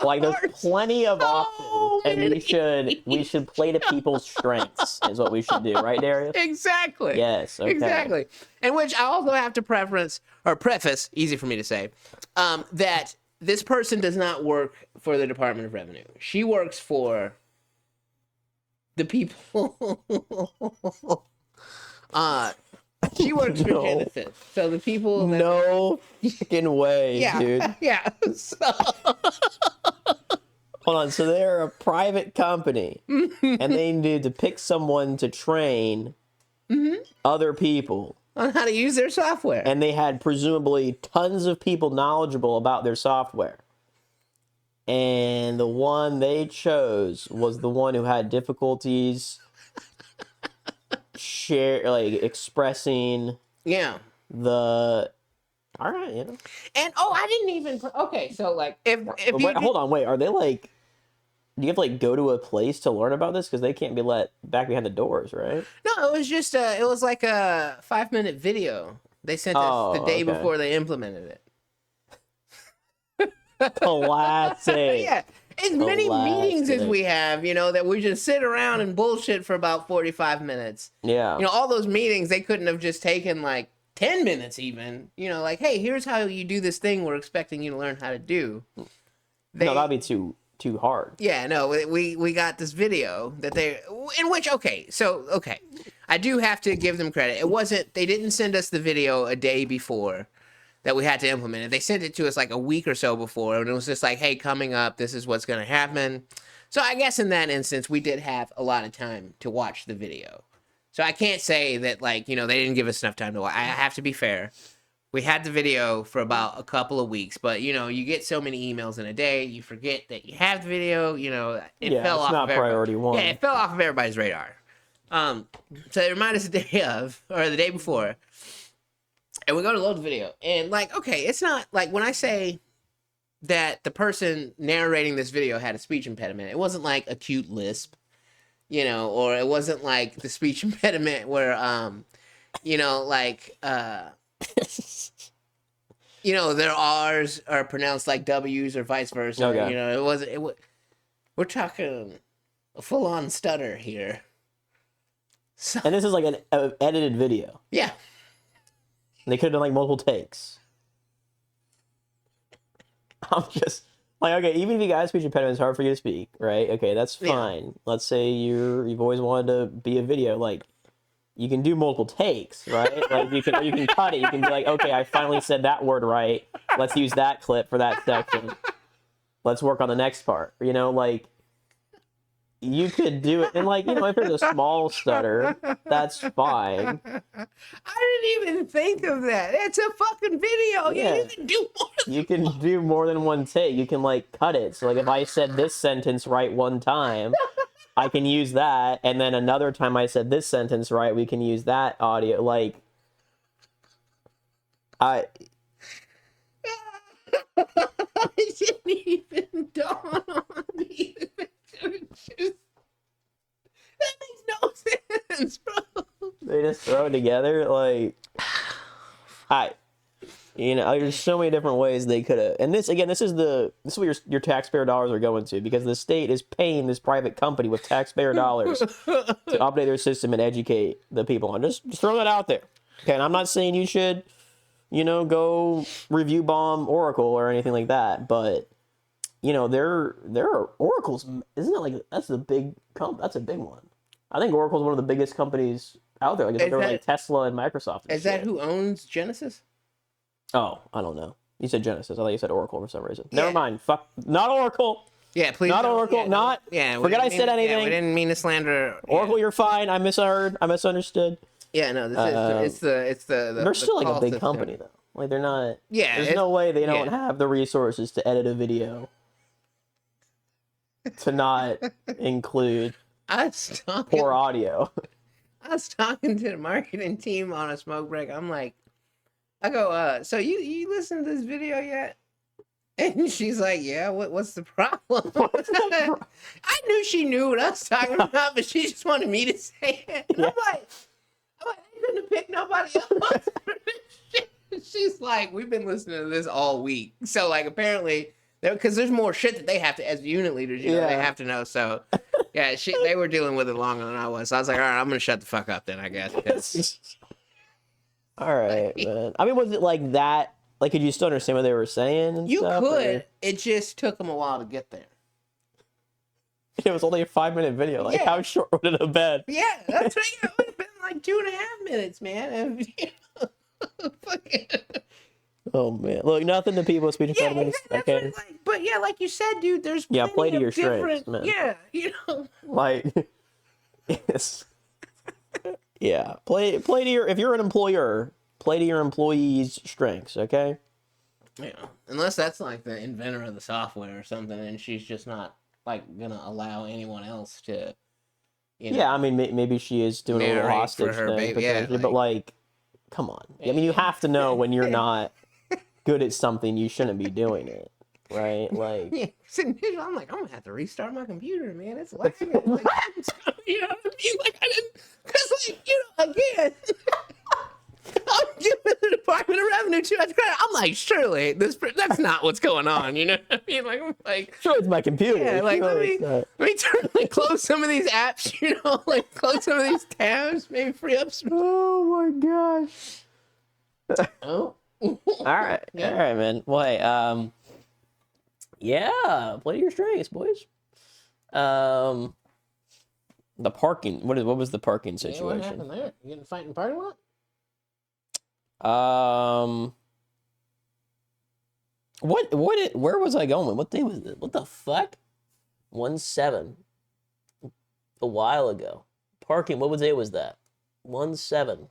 Like there's plenty of options, and we should play to people's strengths is what we should do, right, Darius? Exactly. Yes. Okay. Exactly. And which I also have to preface, easy for me to say, that this person does not work for the Department of Revenue. She works for the people. She works for Genesis. So the people that No fucking way, dude. Yeah. So Hold on. So they're a private company, and they need to pick someone to train other people on how to use their software. and they had presumably tons of people knowledgeable about their software. And the one they chose was the one who had difficulties expressing Yeah. the. All right, And I didn't even. Okay, so like if Wait, hold on, wait. Are they like? Do you have to like go to a place to learn about this because they can't be let back behind the doors, right? No, it was just it was like a 5-minute video. They sent us the day before they implemented it. Classic. Yeah. As many meetings as Classic. we have, that we just sit around and bullshit for about 45 minutes. Yeah. All those meetings, they couldn't have just taken like 10 minutes even. Like, hey, here's how you do this thing we're expecting you to learn how to do. No, that'd be too hard. Yeah, no, we got this video that I do have to give them credit. They didn't send us the video a day before that we had to implement it. They sent it to us like a week or so before, and it was just like, hey, coming up, this is what's going to happen. So I guess in that instance, we did have a lot of time to watch the video. So I can't say that, like, they didn't give us enough time to watch. I have to be fair. We had the video for about a couple of weeks, but, you get so many emails in a day, you forget that you have the video, it fell off. It's not priority one. Yeah, it fell off of everybody's radar. So they remind us the day of, or the day before, and we go to load the video, and like, okay, it's not like when I say that the person narrating this video had a speech impediment, it wasn't like acute lisp, or it wasn't like the speech impediment where, their R's are pronounced like W's or vice versa. Okay. We're talking a full-on stutter here. So, And this is like an edited video. yeah. They could have done like multiple takes. I'm Like, okay, even if you got a speech impediment, it's hard for you to speak, right? Okay, that's fine. Yeah. Let's say you've always wanted to be a video, like, you can do multiple takes, right? Like, you can cut it. You can be like, okay, I finally said that word right. Let's use that clip for that section. Let's work on the next part. You know, like, you could do it. And, like, you know, if there's a small stutter, that's fine. I didn't even think of that. It's a fucking video. Yeah, you can do more. You can do more than one take. You can, like, cut it. So, like, if I said this sentence right one time, I can use that. And then another time I said this sentence right, we can use that audio. Like, it didn't even dawn on me. That makes no sense, bro. They just throw it together, like, you know, there's so many different ways they could have. And this is what your taxpayer dollars are going to, because the state is paying this private company with taxpayer dollars to update their system and educate the people. And just throw that out there. Okay, and I'm not saying you should, you know, go review bomb Oracle or anything like that, but you know, there are Oracle's, isn't it, like, that's a big one. I think Oracle's one of the biggest companies out there. Like, they're like Tesla and Microsoft. And is that who owns Genesis? Oh, I don't know. You said Genesis. I thought you said Oracle for some reason. Yeah. Never mind. Fuck. Not Oracle. Yeah, please. Not Oracle. Yeah, not. Yeah. Forget I said anything. Yeah, we didn't mean to slander. Oracle, you're fine. I misheard. I misunderstood. Yeah, no. It's the. They're still like a big company though. Like, they're not. Yeah. There's no way they don't have the resources to edit a video to not include poor audio. I was talking to the marketing team on a smoke break. I'm like, I go, so you listened to this video yet? And she's like, yeah, what's the problem? I knew she knew what I was talking about, but she just wanted me to say it. And I'm like, I couldn't have picked nobody else. She's like, we've been listening to this all week. So, like, apparently, because there's more shit that they have to, as unit leaders, you know, they have to know. So, yeah, they were dealing with it longer than I was. So I was like, all right, I'm going to shut the fuck up then, I guess. All right, man. I mean, was it like that? Like, could you still understand what they were saying? And you stuff, could. Or? It just took them a while to get there. It was only a 5-minute video. Like, how short would it have been? Yeah, that's right. It would have been like 2.5 minutes, man. And, you know, oh man! Look, nothing to people with speech impediments. Okay, but yeah, like you said, dude, there's play to your strengths, man. Yeah, you know, like, yes, yeah, play to your. If you're an employer, play to your employees' strengths. Okay. Yeah, unless that's like the inventor of the software or something, and she's just not like gonna allow anyone else to. You know, yeah, I mean, maybe she is doing a little hostage for her thing, baby. Yeah, but like, come on. I mean, you have to know when you're not good at something, you shouldn't be doing it, right? Like, I'm like, I'm gonna have to restart my computer, man. It's lagging. Like, you know what I mean? Like, I didn't, because, like, you know, again, I'm giving the Department of Revenue too much credit. I'm like, surely that's not what's going on. You know what I mean? Like, I'm like, sure, it's my computer. Yeah, like, let me close some of these apps. You know, like, close some of these tabs. Maybe free up some. Oh my gosh. Oh. All right, all right, man. Well, hey, yeah, play to your strengths, boys. The parking. What was the parking situation? What happened there? You getting fight in the parking lot? Where was I going? What day was it? What the fuck? 1/7. A while ago. Parking. What day was that? 1/7.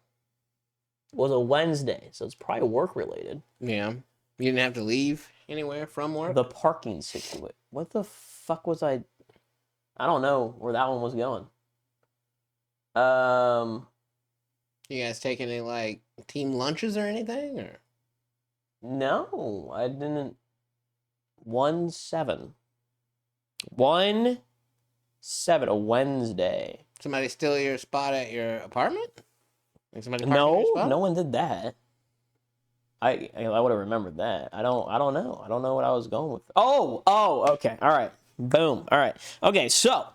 Was a Wednesday, so it's probably work related. Yeah. You didn't have to leave anywhere from work? The parking situation. What the fuck was I don't know where that one was going. You guys take any, like, team lunches or anything, or? No, I didn't. 1/7. 1/7, a Wednesday. Somebody steal your spot at your apartment? Like somebody no one did that. I would have remembered that. I don't know. I don't know what I was going with. Oh, okay. All right. Boom. All right. Okay, so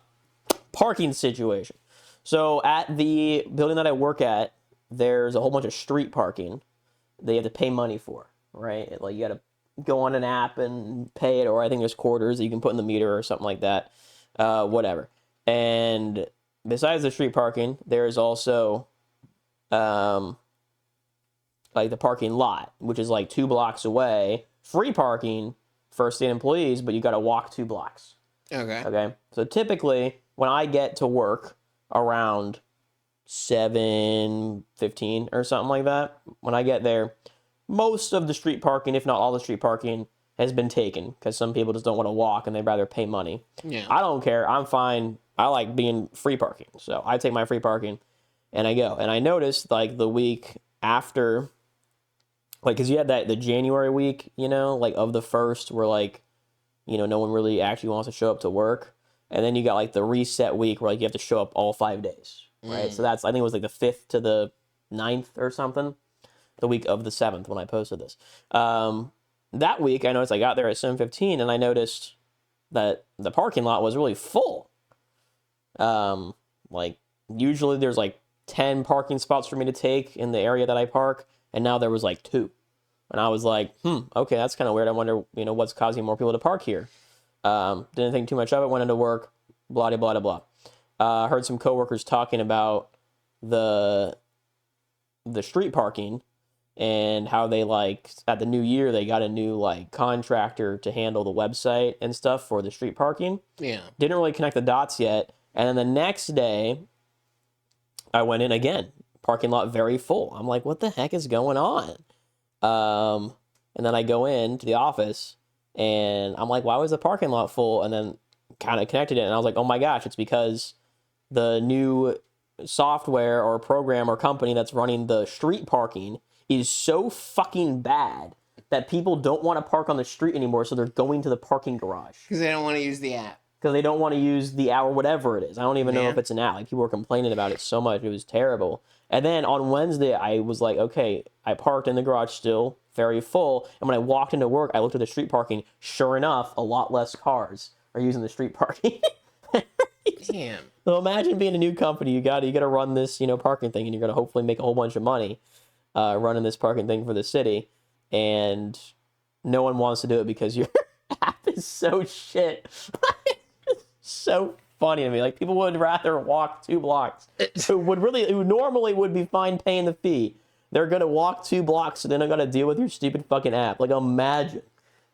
parking situation. So at the building that I work at, there's a whole bunch of street parking that you have to pay money for, right? Like, you got to go on an app and pay it, or I think there's quarters that you can put in the meter or something like that. Whatever. And besides the street parking, there's also like the parking lot, which is like 2 blocks away. Free parking for state employees, but you got to walk 2 blocks. Okay. So typically, when I get to work around 7:15 or something like that, when I get there, most of the street parking, if not all the street parking, has been taken because some people just don't want to walk and they'd rather pay money. Yeah. I don't care. I'm fine. I like being free parking. So I take my free parking and I go. And I noticed like the week after, like, because you had the January week, like of the 1st where like, no one really actually wants to show up to work. And then you got like the reset week where like you have to show up all 5 days, right? So I think it was like the 5th to the 9th or something, the week of the 7th when I posted this. That week, I noticed I got there at 7:15 and I noticed that the parking lot was really full. Like usually there's like 10 parking spots for me to take in the area that I park, and now there was like 2. And I was like, okay, that's kind of weird. I wonder, what's causing more people to park here. Didn't think too much of it, went into work, blah, blah, blah, blah. Heard some coworkers talking about the street parking and how they like at the new year, they got a new like contractor to handle the website and stuff for the street parking. Yeah. Didn't really connect the dots yet. And then the next day I went in again, parking lot very full. I'm like, what the heck is going on? And then I go into the office and I'm like, why was the parking lot full? And then kind of connected it. And I was like, oh my gosh, it's because the new software or program or company that's running the street parking is so fucking bad that people don't want to park on the street anymore. So they're going to the parking garage. Because they don't want to use the app. Because they don't want to use the app or whatever it is. I don't even know if it's an app. Like, people were complaining about it so much. It was terrible. And then on Wednesday, I was like, okay, I parked in the garage still, very full. And when I walked into work, I looked at the street parking. Sure enough, a lot less cars are using the street parking. Damn. So imagine being a new company. You got to run this, parking thing, and you're going to hopefully make a whole bunch of money running this parking thing for the city. And no one wants to do it because your app is so shit. So funny to me. Like, people would rather walk 2 blocks. who normally would be fine paying the fee. They're gonna walk 2 blocks, so they're not gonna deal with your stupid fucking app. Like, imagine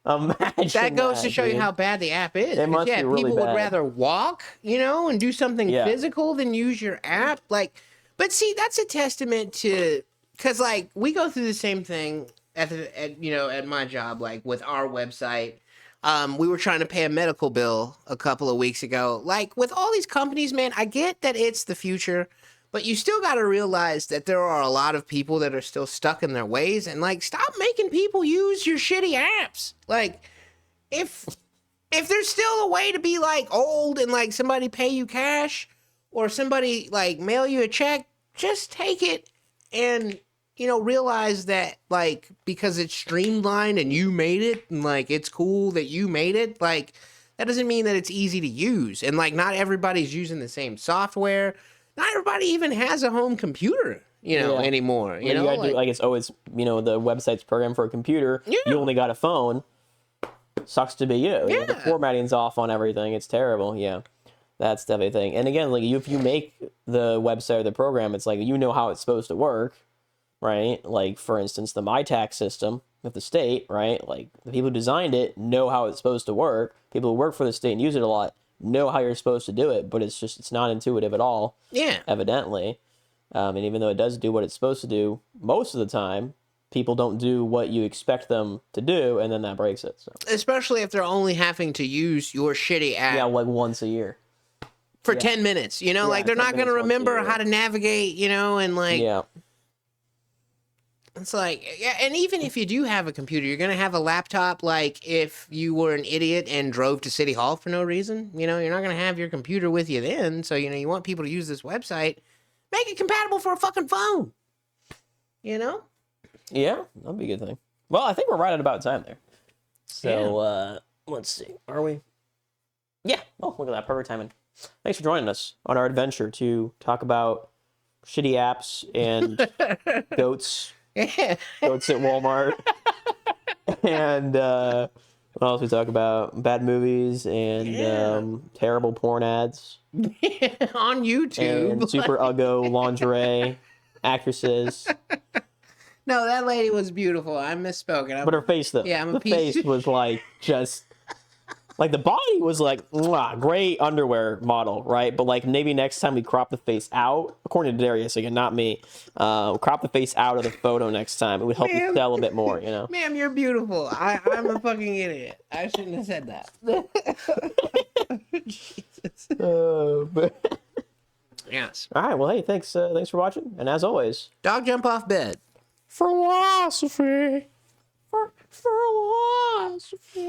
that goes to show you how bad the app is. It must be really people bad. would rather walk, and do something physical than use your app. Like, but see, that's a testament to, because like we go through the same thing at my job, like with our website. We were trying to pay a medical bill a couple of weeks ago. Like, with all these companies, man, I get that it's the future, but you still got to realize that there are a lot of people that are still stuck in their ways, and like, stop making people use your shitty apps. Like, if there's still a way to be like old and like somebody pay you cash or somebody like mail you a check, just take it and realize that, like, because it's streamlined and you made it, and, like, it's cool that you made it, like, that doesn't mean that it's easy to use. And, like, not everybody's using the same software. Not everybody even has a home computer, anymore. You gotta do, like, it's always, the website's programmed for a computer. Yeah. You only got a phone. Sucks to be you. Yeah. The formatting's off on everything. It's terrible. Yeah. That's definitely a thing. And again, like, if you make the website or the program, it's like, how it's supposed to work. Right? Like, for instance, the MyTax system with the state, right? Like, the people who designed it know how it's supposed to work. People who work for the state and use it a lot know how you're supposed to do it, but it's not intuitive at all. Yeah. Evidently. And even though it does do what it's supposed to do, most of the time, people don't do what you expect them to do, and then that breaks it. So. Especially if they're only having to use your shitty app. Yeah, like once a year. For 10 minutes, like, they're not going to remember how to navigate, and like... Yeah. It's like, and even if you do have a computer, you're going to have a laptop. Like, if you were an idiot and drove to City Hall for no reason, you're not going to have your computer with you then. So, you want people to use this website, make it compatible for a fucking phone. Yeah, that'd be a good thing. Well, I think we're right at about time there. So, let's see. Are we? Yeah. Oh, look at that. Perfect timing. Thanks for joining us on our adventure to talk about shitty apps and goats. Goats at Walmart. And what else we talk about? Bad movies and terrible porn ads. On YouTube. And super uggo lingerie actresses. No, that lady was beautiful. I misspoke. But her face, though. Yeah, I'm a the piece face of- was like just... Like, the body was like, mwah, great underwear model, right? But, like, maybe next time we crop the face out, according to Darius, again, not me, crop the face out of the photo next time. It would help you sell a bit more, you know? Ma'am, you're beautiful. I'm a fucking idiot. I shouldn't have said that. Jesus. But... Yes. All right, well, hey, thanks for watching. And as always... Dog jump off bed. Philosophy. For philosophy.